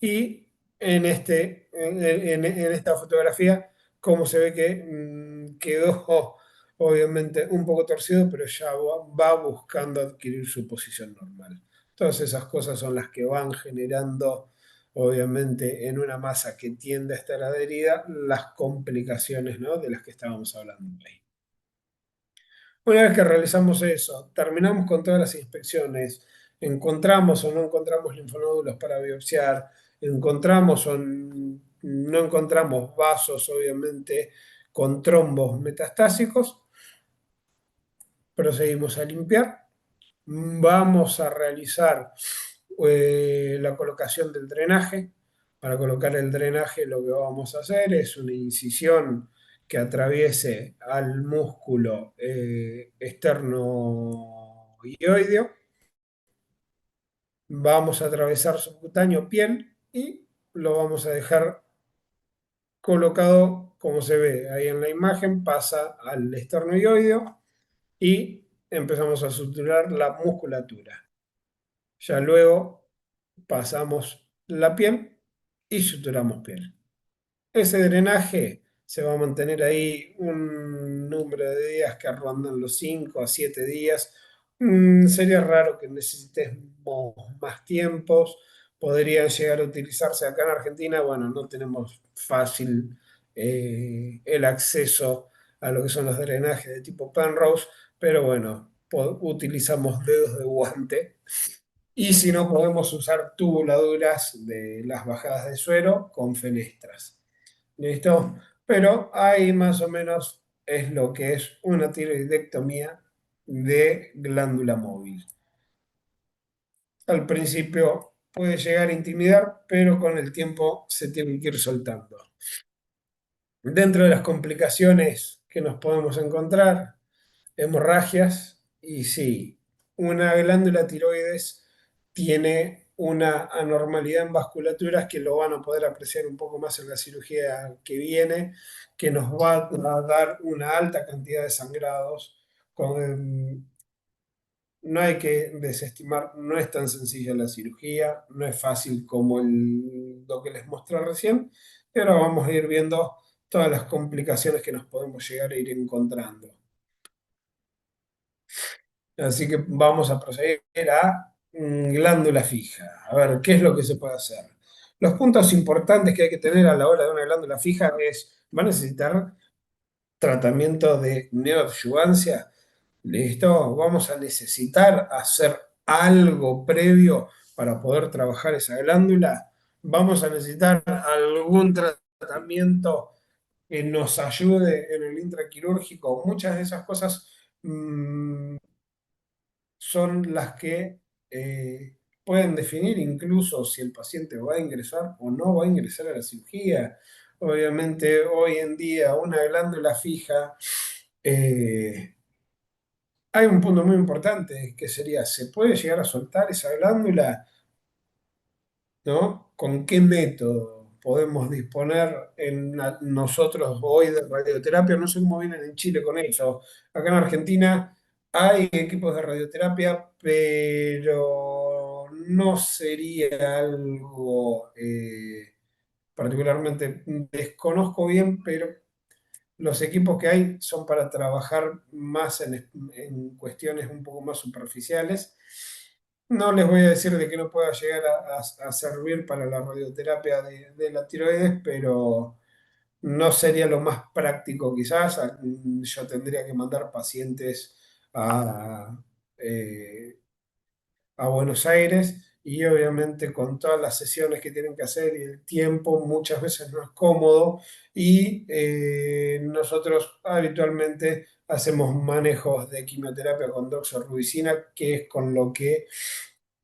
y en esta fotografía, como se ve que quedó obviamente un poco torcido, pero ya va buscando adquirir su posición normal. Todas esas cosas son las que van generando, obviamente, en una masa que tiende a estar adherida, las complicaciones, ¿no?, de las que estábamos hablando ahí. Una vez que realizamos eso, terminamos con todas las inspecciones, encontramos o no encontramos linfonódulos para biopsiar, encontramos o no encontramos vasos, obviamente, con trombos metastásicos, procedimos a limpiar, vamos a realizar la colocación del drenaje. Para colocar el drenaje lo que vamos a hacer es una incisión que atraviese al músculo externo hioideo. Vamos a atravesar subcutáneo piel y lo vamos a dejar colocado como se ve ahí en la imagen, pasa al esternoioideo y empezamos a suturar la musculatura. Ya luego pasamos la piel y suturamos piel. Ese drenaje se va a mantener ahí un número de días que rondan los 5 a 7 días. Sería raro que necesitemos más tiempos. Podrían llegar a utilizarse acá en Argentina. Bueno, no tenemos fácil el acceso a lo que son los drenajes de tipo Penrose, pero bueno, utilizamos dedos de guante. Y si no, podemos usar tubuladuras de las bajadas de suero con fenestras. ¿Listo? Pero ahí más o menos es lo que es una tiroidectomía de glándula móvil. Al principio puede llegar a intimidar, pero con el tiempo se tiene que ir soltando. Dentro de las complicaciones que nos podemos encontrar, hemorragias, y sí, una glándula tiroides tiene una anormalidad en vasculaturas que lo van a poder apreciar un poco más en la cirugía que viene, que nos va a dar una alta cantidad de sangrados. No hay que desestimar, no es tan sencilla la cirugía, no es fácil como lo que les mostré recién, pero vamos a ir viendo todas las complicaciones que nos podemos llegar a ir encontrando. Así que vamos a proceder a glándula fija. A ver, ¿qué es lo que se puede hacer? Los puntos importantes que hay que tener a la hora de una glándula fija es, va a necesitar tratamiento de neoadyuvancia. ¿Listo? Vamos a necesitar hacer algo previo para poder trabajar esa glándula. Vamos a necesitar algún tratamiento que nos ayude en el intraquirúrgico. Muchas de esas cosas son las que pueden definir incluso si el paciente va a ingresar o no va a ingresar a la cirugía. Obviamente, hoy en día, una glándula fija, hay un punto muy importante que sería, ¿se puede llegar a soltar esa glándula? ¿No? ¿Con qué método podemos disponer nosotros hoy de radioterapia? No sé cómo vienen en Chile con eso. Acá en Argentina hay equipos de radioterapia, pero no sería algo particularmente, desconozco bien, pero los equipos que hay son para trabajar más en cuestiones un poco más superficiales. No les voy a decir de que no pueda llegar a servir para la radioterapia de la tiroides, pero no sería lo más práctico quizás. Yo tendría que mandar pacientes a, eh, a Buenos Aires y obviamente con todas las sesiones que tienen que hacer y el tiempo muchas veces no es cómodo y nosotros habitualmente hacemos manejos de quimioterapia con doxorubicina, que es con lo que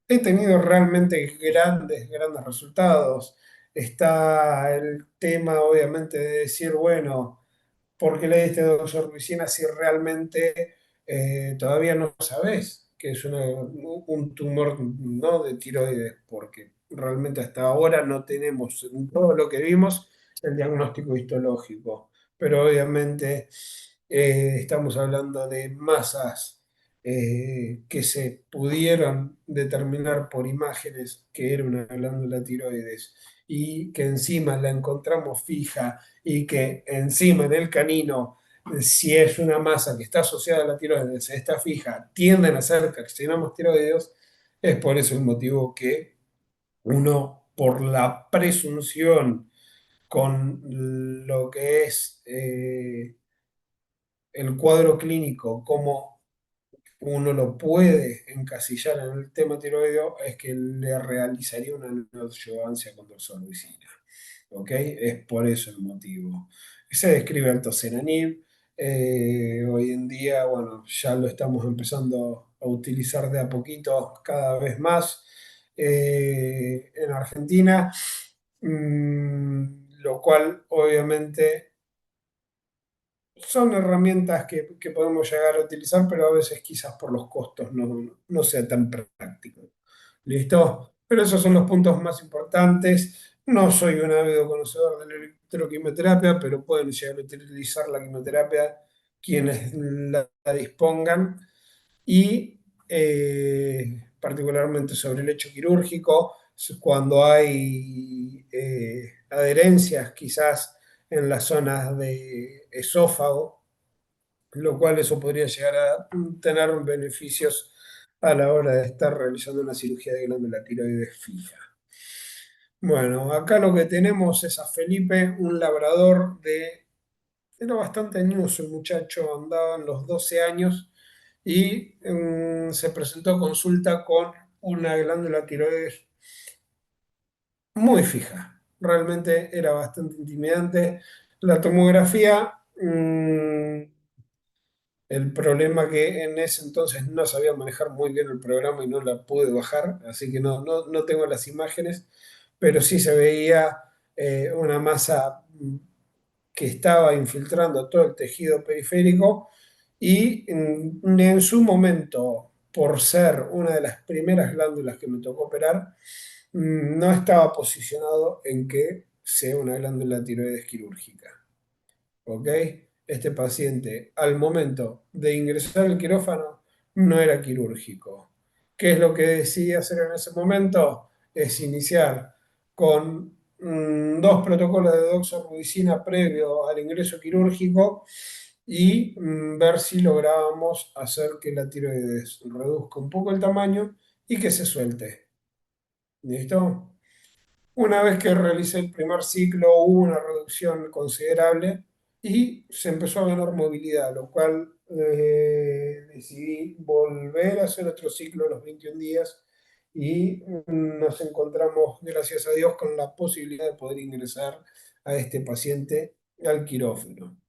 he tenido realmente grandes resultados. Está el tema obviamente de decir, bueno, ¿por qué le diste doxorubicina si realmente todavía no sabes que es un tumor, ¿no?, de tiroides? Porque realmente hasta ahora no tenemos en todo lo que vimos el diagnóstico histológico, pero obviamente estamos hablando de masas que se pudieron determinar por imágenes que era una glándula tiroides y que encima la encontramos fija y que encima en el canino, si es una masa que está asociada a la tiroides, está fija, tienden a ser carcinomas tiroideos. Es por eso el motivo que uno, por la presunción con lo que es el cuadro clínico, como uno lo puede encasillar en el tema tiroideo, es que le realizaría una neoadjuvancia con doxorubicina. ¿Ok? Es por eso el motivo. Se describe altoceranib. Hoy en día, bueno, ya lo estamos empezando a utilizar de a poquito cada vez más en Argentina, lo cual obviamente son herramientas que podemos llegar a utilizar, pero a veces quizás por los costos no sea tan práctico. ¿Listo? Pero esos son los puntos más importantes. No soy un ávido conocedor de la electroquimioterapia, pero pueden llegar a utilizar la quimioterapia quienes la dispongan. Y particularmente sobre el lecho quirúrgico, cuando hay adherencias quizás en las zonas de esófago, lo cual eso podría llegar a tener beneficios a la hora de estar realizando una cirugía de glándula tiroides fija. Bueno, acá lo que tenemos es a Felipe, un labrador era bastante añoso el muchacho, andaba en los 12 años y se presentó a consulta con una glándula tiroides muy fija. Realmente era bastante intimidante. La tomografía, el problema que en ese entonces no sabía manejar muy bien el programa y no la pude bajar, así que no tengo las imágenes, pero sí se veía una masa que estaba infiltrando todo el tejido periférico y en su momento, por ser una de las primeras glándulas que me tocó operar, no estaba posicionado en que sea una glándula tiroides quirúrgica. ¿Ok? Este paciente al momento de ingresar al quirófano no era quirúrgico. ¿Qué es lo que decidí hacer en ese momento? Es iniciar con dos protocolos de doxorubicina previo al ingreso quirúrgico y ver si lográbamos hacer que la tiroides reduzca un poco el tamaño y que se suelte. ¿Listo? Una vez que realicé el primer ciclo, hubo una reducción considerable y se empezó a ganar movilidad, lo cual decidí volver a hacer otro ciclo a los 21 días y nos encontramos, gracias a Dios, con la posibilidad de poder ingresar a este paciente al quirófano.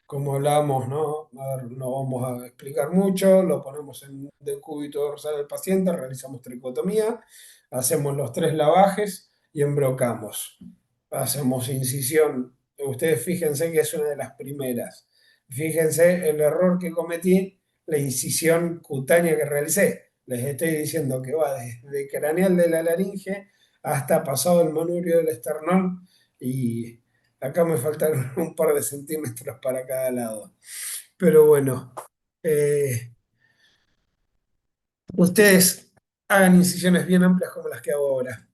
Como hablábamos, ¿no? A ver, no vamos a explicar mucho, lo ponemos en decúbito dorsal del paciente, realizamos tricotomía, hacemos los 3 lavajes y embrocamos. Hacemos incisión. Ustedes fíjense que es una de las primeras. Fíjense el error que cometí, la incisión cutánea que realicé. Les estoy diciendo que va desde craneal de la laringe hasta pasado el manubrio del esternón y acá me faltaron un par de centímetros para cada lado. Pero bueno, eh, ustedes hagan incisiones bien amplias como las que hago ahora.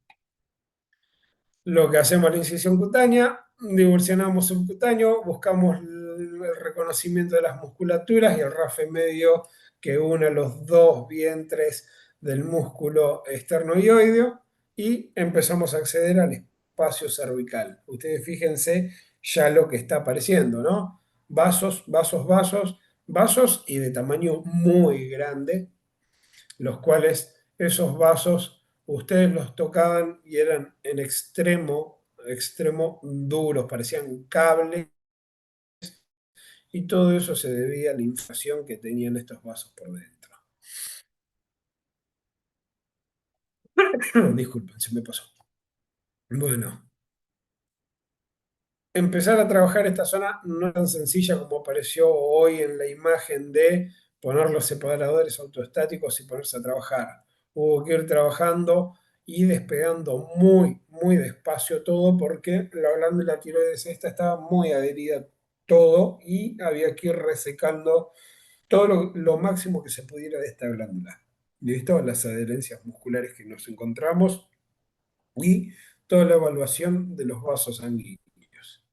Lo que hacemos la incisión cutánea, divulsionamos subcutáneo, buscamos el reconocimiento de las musculaturas y el rafe medio que une los dos vientres del músculo esternoioideo y empezamos a acceder al espacio cervical. Ustedes fíjense ya lo que está apareciendo, ¿no? Vasos, vasos, vasos, vasos y de tamaño muy grande, los cuales esos vasos ustedes los tocaban y eran en extremo, extremo duros, parecían cables, y todo eso se debía a la inflación que tenían estos vasos por dentro. Disculpen, se me pasó. Bueno, empezar a trabajar esta zona no es tan sencilla como apareció hoy en la imagen de poner los separadores autoestáticos y ponerse a trabajar. Hubo que ir trabajando y despegando muy, muy despacio todo porque la glándula tiroides esta estaba muy adherida a todo y había que ir resecando todo lo máximo que se pudiera de esta glándula. ¿Listo? Las adherencias musculares que nos encontramos y toda la evaluación de los vasos sanguíneos.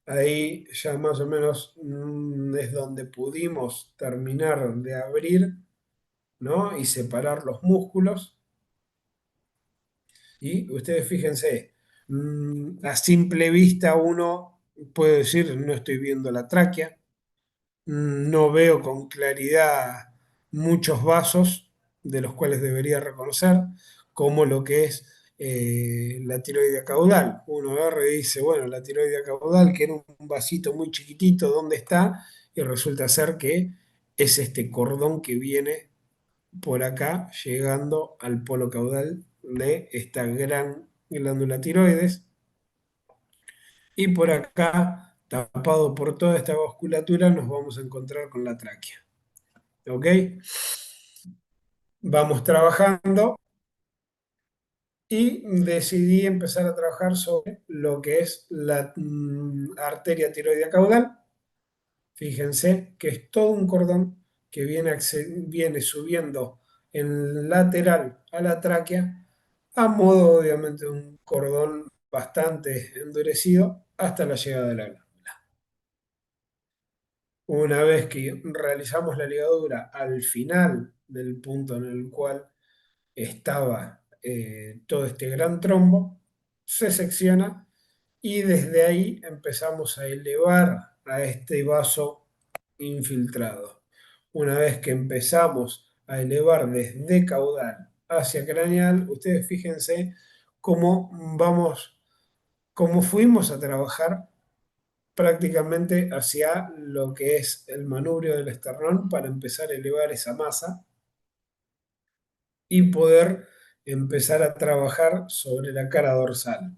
Ahí ya más o menos es donde pudimos terminar de abrir, ¿no? Y separar los músculos. Y ustedes fíjense, a simple vista uno puede decir, no estoy viendo la tráquea, no veo con claridad muchos vasos de los cuales debería reconocer, como lo que es la tiroidea caudal. Uno agarra y dice, bueno, la tiroidea caudal, que era un vasito muy chiquitito, ¿dónde está? Y resulta ser que es este cordón que viene por acá, llegando al polo caudal de esta gran glándula tiroides. Y por acá, tapado por toda esta vasculatura, nos vamos a encontrar con la tráquea. ¿Ok? Vamos trabajando y decidí empezar a trabajar sobre lo que es la arteria tiroidea caudal. Fíjense que es todo un cordón que viene subiendo en lateral a la tráquea, a modo obviamente de un cordón bastante endurecido hasta la llegada de la glándula. Una vez que realizamos la ligadura al final del punto en el cual estaba todo este gran trombo, se secciona y desde ahí empezamos a elevar a este vaso infiltrado. Una vez que empezamos a elevar desde caudal hacia craneal, ustedes fíjense cómo vamos, cómo fuimos a trabajar prácticamente hacia lo que es el manubrio del esternón para empezar a elevar esa masa y poder empezar a trabajar sobre la cara dorsal.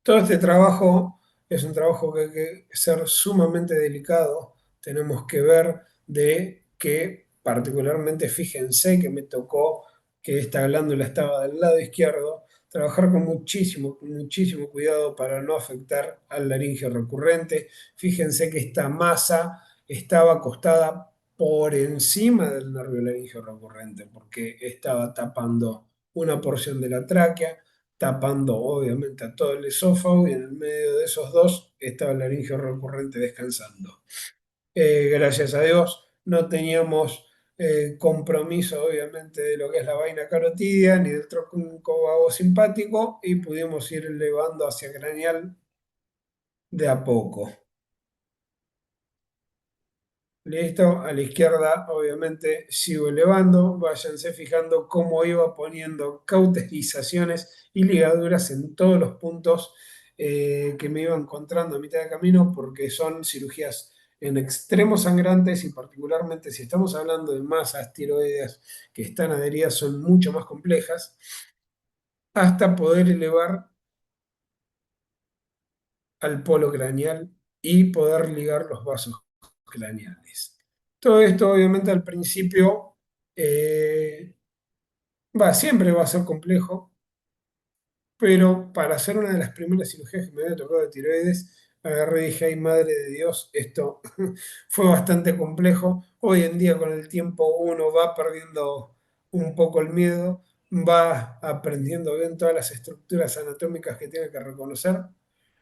Todo este trabajo es un trabajo que hay que ser sumamente delicado. Tenemos que ver de que particularmente, fíjense que me tocó que esta glándula estaba del lado izquierdo, trabajar con muchísimo, muchísimo cuidado para no afectar al laringio recurrente. Fíjense que esta masa estaba acostada por encima del nervio laringio recurrente porque estaba tapando una porción de la tráquea, tapando obviamente a todo el esófago y en el medio de esos dos estaba el laringio recurrente descansando. Gracias a Dios no teníamos compromiso obviamente de lo que es la vaina carotidia ni del tronco vago simpático y pudimos ir elevando hacia craneal de a poco. Listo, a la izquierda obviamente sigo elevando, váyanse fijando cómo iba poniendo cauterizaciones y ligaduras en todos los puntos que me iba encontrando a mitad de camino porque son cirugías en extremo sangrantes y particularmente si estamos hablando de masas tiroideas que están adheridas son mucho más complejas hasta poder elevar al polo craneal y poder ligar los vasos craneales. Todo esto obviamente al principio eh, siempre va a ser complejo, pero para hacer una de las primeras cirugías que me había tocado de tiroides, agarré y dije, ay madre de Dios, esto fue bastante complejo. Hoy en día con el tiempo uno va perdiendo un poco el miedo, va aprendiendo bien todas las estructuras anatómicas que tiene que reconocer.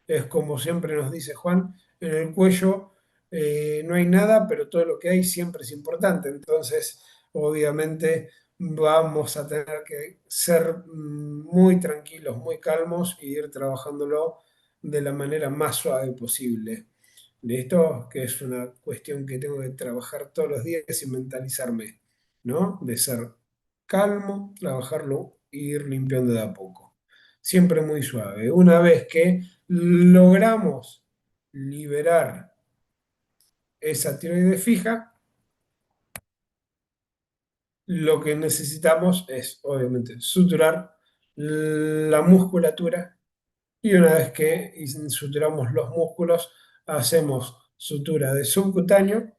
Es como siempre nos dice Juan, en el cuello no hay nada, pero todo lo que hay siempre es importante. Entonces, obviamente vamos a tener que ser muy tranquilos, muy calmos y ir trabajándolo de la manera más suave posible. ¿Listo? Que es una cuestión que tengo que trabajar todos los días y mentalizarme, ¿no? De ser calmo, trabajarlo e ir limpiando de a poco. Siempre muy suave. Una vez que logramos liberar esa tiroides fija, lo que necesitamos es, obviamente, suturar la musculatura y una vez que suturamos los músculos, hacemos sutura de subcutáneo,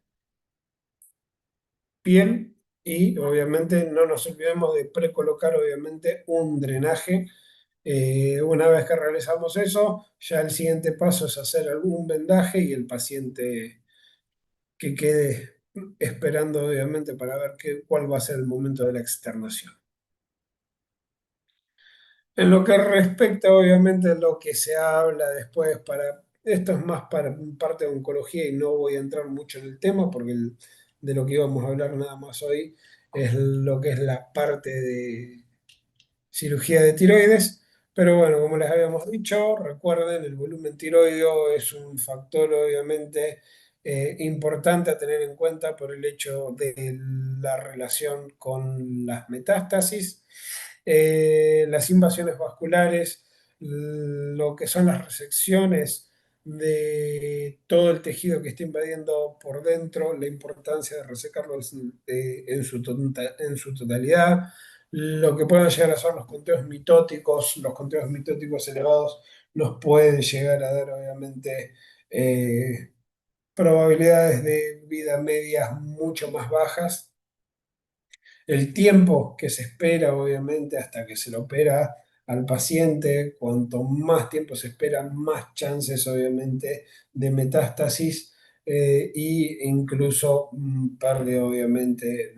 piel y obviamente no nos olvidemos de precolocar obviamente un drenaje. Una vez que realizamos eso, ya el siguiente paso es hacer algún vendaje y el paciente que quede esperando obviamente para ver cuál va a ser el momento de la externación. En lo que respecta, obviamente, a lo que se habla después esto es más para parte de oncología y no voy a entrar mucho en el tema porque de lo que íbamos a hablar nada más hoy es lo que es la parte de cirugía de tiroides. Pero bueno, como les habíamos dicho, recuerden, el volumen tiroideo es un factor obviamente importante a tener en cuenta por el hecho de la relación con las metástasis, las invasiones vasculares, lo que son las resecciones de todo el tejido que está invadiendo por dentro, la importancia de resecarlo en su totalidad, lo que puedan llegar a ser los conteos mitóticos elevados nos pueden llegar a dar obviamente probabilidades de vida medias mucho más bajas. El tiempo que se espera obviamente hasta que se lo opera al paciente, cuanto más tiempo se espera, más chances obviamente de metástasis e incluso pérdida obviamente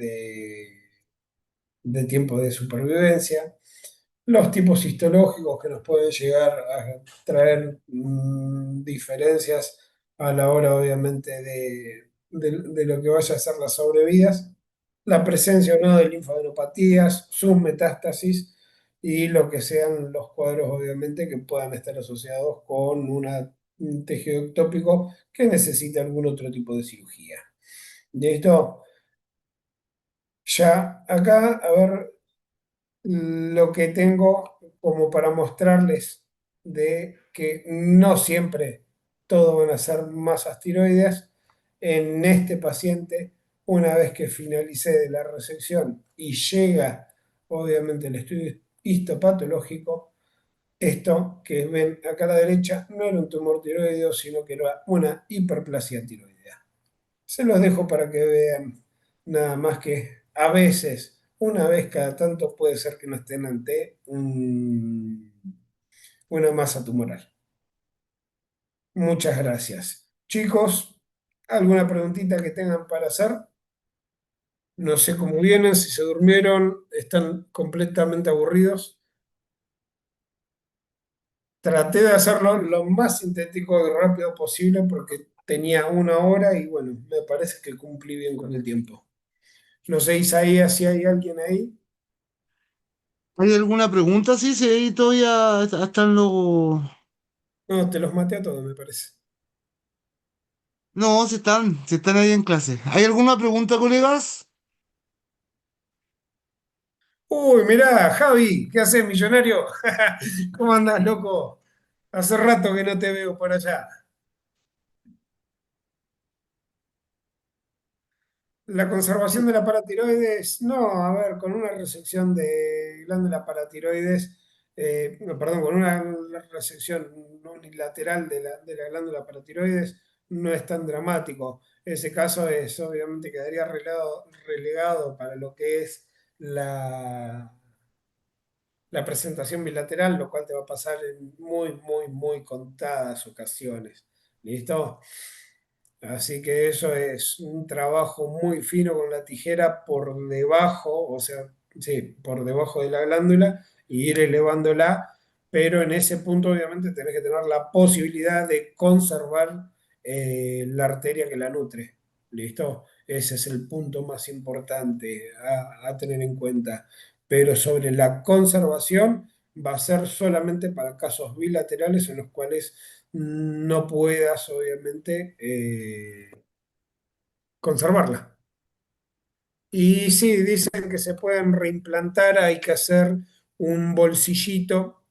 de tiempo de supervivencia, los tipos histológicos que nos pueden llegar a traer diferencias a la hora, obviamente, de lo que vaya a ser las sobrevidas, la presencia o no de linfadenopatías, sus metástasis y lo que sean los cuadros, obviamente, que puedan estar asociados con un tejido ectópico que necesite algún otro tipo de cirugía. ¿Listo? Ya acá, a ver, lo que tengo como para mostrarles de que no siempre todo van a ser masas tiroides. En este paciente, una vez que finalicé de la resección y llega, obviamente, el estudio histopatológico, esto que ven acá a la derecha no era un tumor tiroideo, sino que era una hiperplasia tiroidea. Se los dejo para que vean nada más que a veces, una vez cada tanto puede ser que no estén ante una masa tumoral. Muchas gracias. Chicos, ¿alguna preguntita que tengan para hacer? No sé cómo vienen, si se durmieron, están completamente aburridos. Traté de hacerlo lo más sintético y rápido posible porque tenía una hora y bueno, me parece que cumplí bien con el tiempo. No sé, Isaías, si hay alguien ahí. ¿Hay alguna pregunta? Sí, sí, ahí todavía están los... No, te los maté a todos, me parece. No, se están ahí en clase. ¿Hay alguna pregunta, colegas? Uy, mirá, Javi, ¿qué haces, millonario? ¿Cómo andás, loco? Hace rato que no te veo por allá. La conservación de la paratiroides, no, a ver, con una resección de glándula paratiroides, no, perdón, con una resección no unilateral de la glándula paratiroides no es tan dramático. Ese caso es, obviamente, quedaría relegado para lo que es la presentación bilateral, lo cual te va a pasar en muy, muy, muy contadas ocasiones. ¿Listo? Así que eso es un trabajo muy fino con la tijera por debajo, o sea, sí, por debajo de la glándula y ir elevándola, pero en ese punto obviamente tenés que tener la posibilidad de conservar la arteria que la nutre. ¿Listo? Ese es el punto más importante a tener en cuenta. Pero sobre la conservación va a ser solamente para casos bilaterales en los cuales no puedas, obviamente, conservarla. Y sí, dicen que se pueden reimplantar, hay que hacer un bolsillito.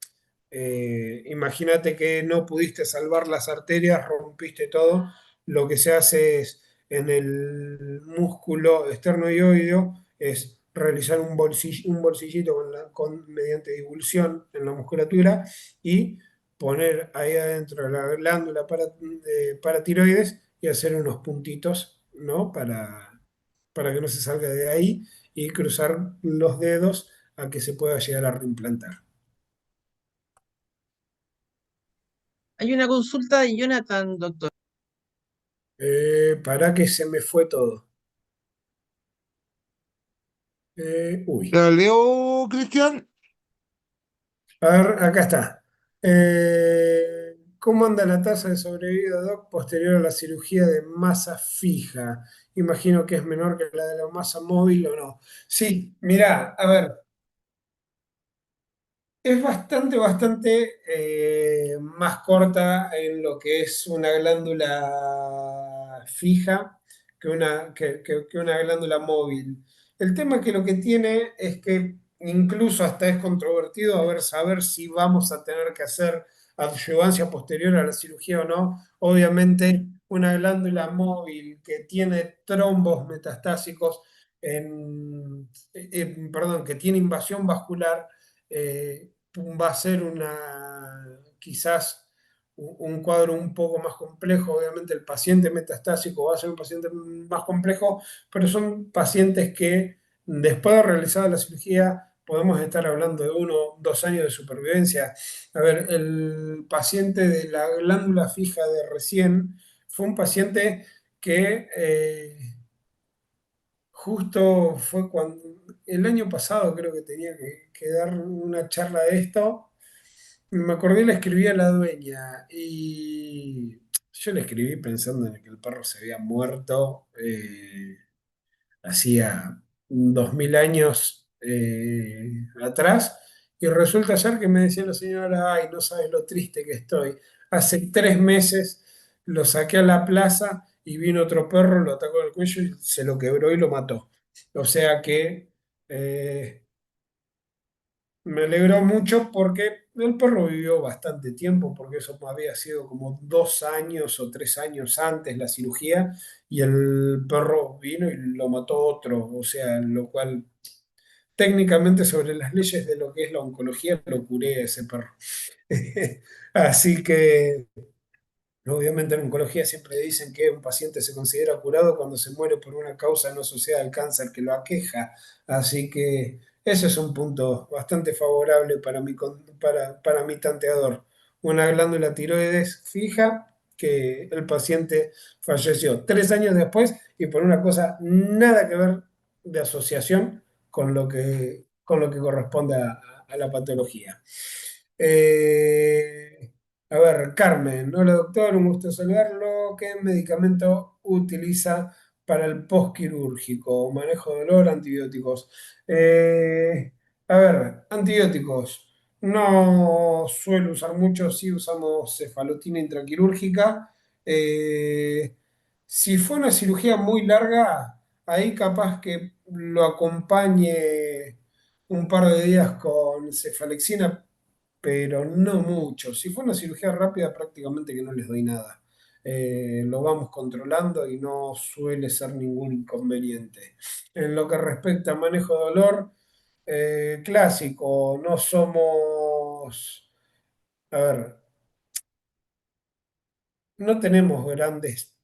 Imagínate que no pudiste salvar las arterias, rompiste todo. Lo que se hace es en el músculo esternoioideo es realizar un bolsillito mediante divulsión en la musculatura y poner ahí adentro la glándula paratiroides y hacer unos puntitos, ¿no? Para que no se salga de ahí y cruzar los dedos a que se pueda llegar a reimplantar. Hay una consulta de Jonathan, doctor. Para que se me fue todo. Uy. ¿La leo, Cristian? A ver, acá está. ¿Cómo anda la tasa de sobrevida, Doc, posterior a la cirugía de masa fija? Imagino que es menor que la de la masa móvil o no. Sí, mirá, a ver. Es bastante más corta en lo que es una glándula fija que una glándula móvil. El tema que lo que tiene es que incluso hasta es controvertido saber si vamos a tener que hacer adyuvancia posterior a la cirugía o no. Obviamente, una glándula móvil que tiene trombos metastásicos perdón, que tiene invasión vascular va a ser quizás un cuadro un poco más complejo. Obviamente el paciente metastásico va a ser un paciente más complejo, pero son pacientes que después de realizada la cirugía podemos estar hablando de 1 o 2 años de supervivencia. A ver, el paciente de la glándula fija de recién fue un paciente que justo fue cuando el año pasado creo que tenía que dar una charla de esto. Me acordé, le escribí a la dueña y yo le escribí pensando en que el perro se había muerto hacía 2000 años atrás. Y resulta ser que me decía la señora, ay, no sabes lo triste que estoy. Hace 3 meses lo saqué a la plaza y vino otro perro, lo atacó del cuello y se lo quebró y lo mató. O sea que eh, me alegró mucho porque el perro vivió bastante tiempo, porque eso había sido como 2 años o 3 años antes la cirugía, y el perro vino y lo mató otro, o sea, lo cual técnicamente sobre las leyes de lo que es la oncología lo curé a ese perro. Así que obviamente en oncología siempre dicen que un paciente se considera curado cuando se muere por una causa no asociada al cáncer que lo aqueja. Así que ese es un punto bastante favorable para mi tanteador. Una glándula tiroides fija que el paciente falleció 3 años después y por una cosa nada que ver de asociación con lo que corresponde a la patología. A ver, Carmen, hola doctor, un gusto saludarlo. ¿Qué medicamento utiliza para el postquirúrgico? Manejo de dolor, antibióticos. A ver, antibióticos. No suelo usar mucho, sí usamos cefalotina intraquirúrgica. Eh, si fue una cirugía muy larga, ahí capaz que lo acompañe un par de días con cefalexina, pero no mucho. Si fue una cirugía rápida, prácticamente que no les doy nada. Lo vamos controlando y no suele ser ningún inconveniente. En lo que respecta a manejo de dolor, clásico, no somos, a ver, no tenemos grandes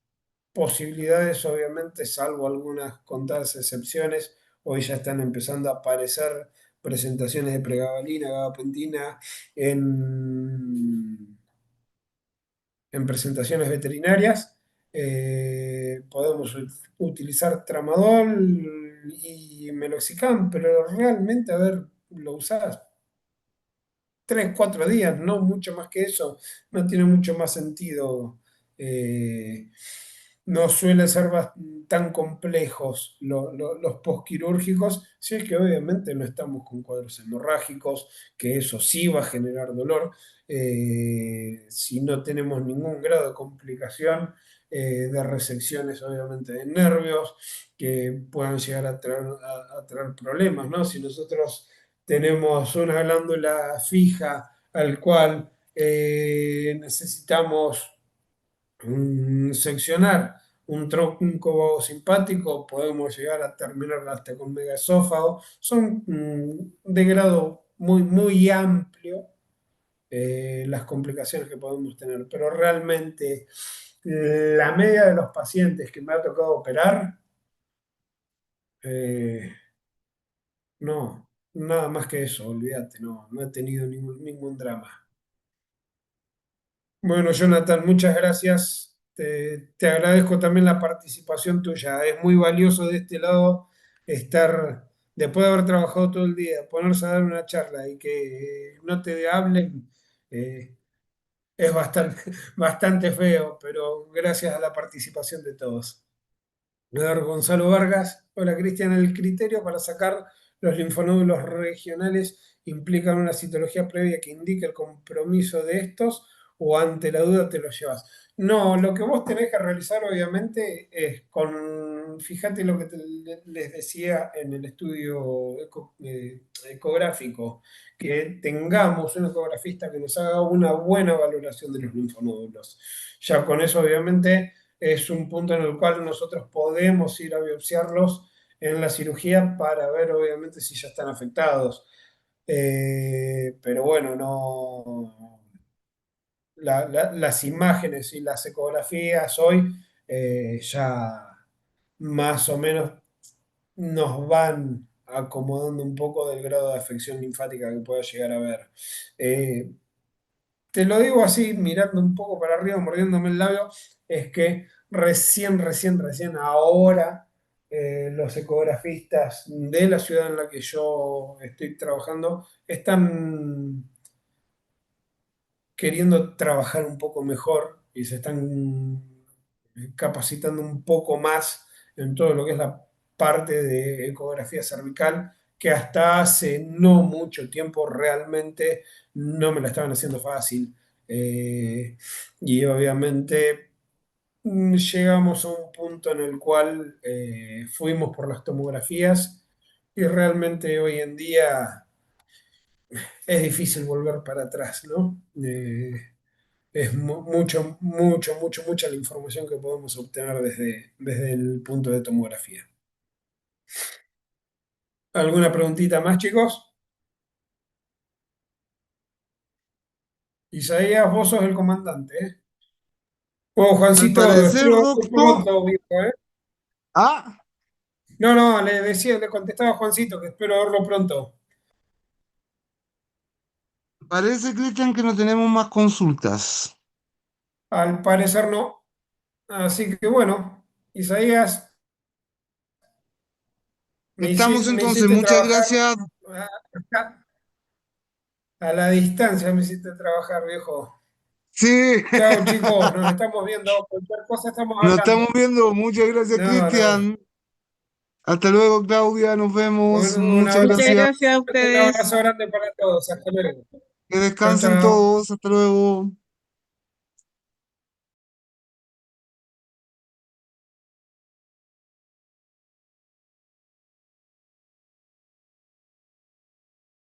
posibilidades, obviamente, salvo algunas contadas excepciones. Hoy ya están empezando a aparecer presentaciones de pregabalina, gabapentina en en presentaciones veterinarias. Podemos utilizar tramadol y meloxicam, pero realmente, a ver, lo usás 3, 4 días, no mucho más que eso, no tiene mucho más sentido. eh, no suelen ser tan complejos los postquirúrgicos, si es que obviamente no estamos con cuadros hemorrágicos, que eso sí va a generar dolor. Si no tenemos ningún grado de complicación de resecciones, obviamente, de nervios, que puedan llegar a traer problemas, ¿no? Si nosotros tenemos una glándula fija al cual necesitamos seccionar un tronco simpático, podemos llegar a terminar hasta con megaesófago. Son de grado muy, muy amplio las complicaciones que podemos tener, pero realmente la media de los pacientes que me ha tocado operar, eh, no, nada más que eso, olvídate, no he tenido ningún drama. Bueno, Jonathan, muchas gracias. Te agradezco también la participación tuya. Es muy valioso de este lado estar, después de haber trabajado todo el día, ponerse a dar una charla y que no te hablen, eh, es bastante, bastante feo, pero gracias a la participación de todos. A ver, Gonzalo Vargas, hola Cristian, el criterio para sacar los linfonódulos regionales implica una citología previa que indique el compromiso de estos o ante la duda te los llevas. No, lo que vos tenés que realizar obviamente es fíjate lo que les decía en el estudio ecográfico, que tengamos un ecografista que nos haga una buena valoración de los linfonódulos. Ya con eso obviamente es un punto en el cual nosotros podemos ir a biopsiarlos en la cirugía para ver, obviamente, si ya están afectados. Pero bueno, no, las imágenes y las ecografías hoy ya más o menos nos van acomodando un poco del grado de afección linfática que pueda llegar a haber. Eh, Te lo digo así, mirando un poco para arriba, mordiéndome el labio, es que recién ahora los ecografistas de la ciudad en la que yo estoy trabajando están queriendo trabajar un poco mejor y se están capacitando un poco más en todo lo que es la parte de ecografía cervical, que hasta hace no mucho tiempo realmente no me la estaban haciendo fácil. Y obviamente llegamos a un punto en el cual fuimos por las tomografías y realmente hoy en día es difícil volver para atrás, ¿no? Es mucha la información que podemos obtener desde el punto de tomografía. ¿Alguna preguntita más, chicos? Isaías, vos sos el comandante, ¿eh? Oh, Al Juancito, parecer, espero verlo doctor. pronto, viejo, ¿eh? Ah, No, no, le decía, le contestaba a Juancito que espero verlo pronto. parece, Cristian, que no tenemos más consultas. Al parecer no. Así que bueno, Isaías, Estamos me entonces, hiciste muchas trabajar gracias. a, a la distancia, me hiciste trabajar, viejo. Sí, Chao, chicos, nos estamos viendo. Cualquier cosa estamos nos estamos hablando. viendo. Muchas gracias, No, no. Cristian. Hasta luego, Claudia. Nos vemos. Un Muchas abrazo, Muchas gracias. gracias a un ustedes. abrazo grande para todos. Hasta luego. Que Chao, descansen chao. todos. Hasta luego.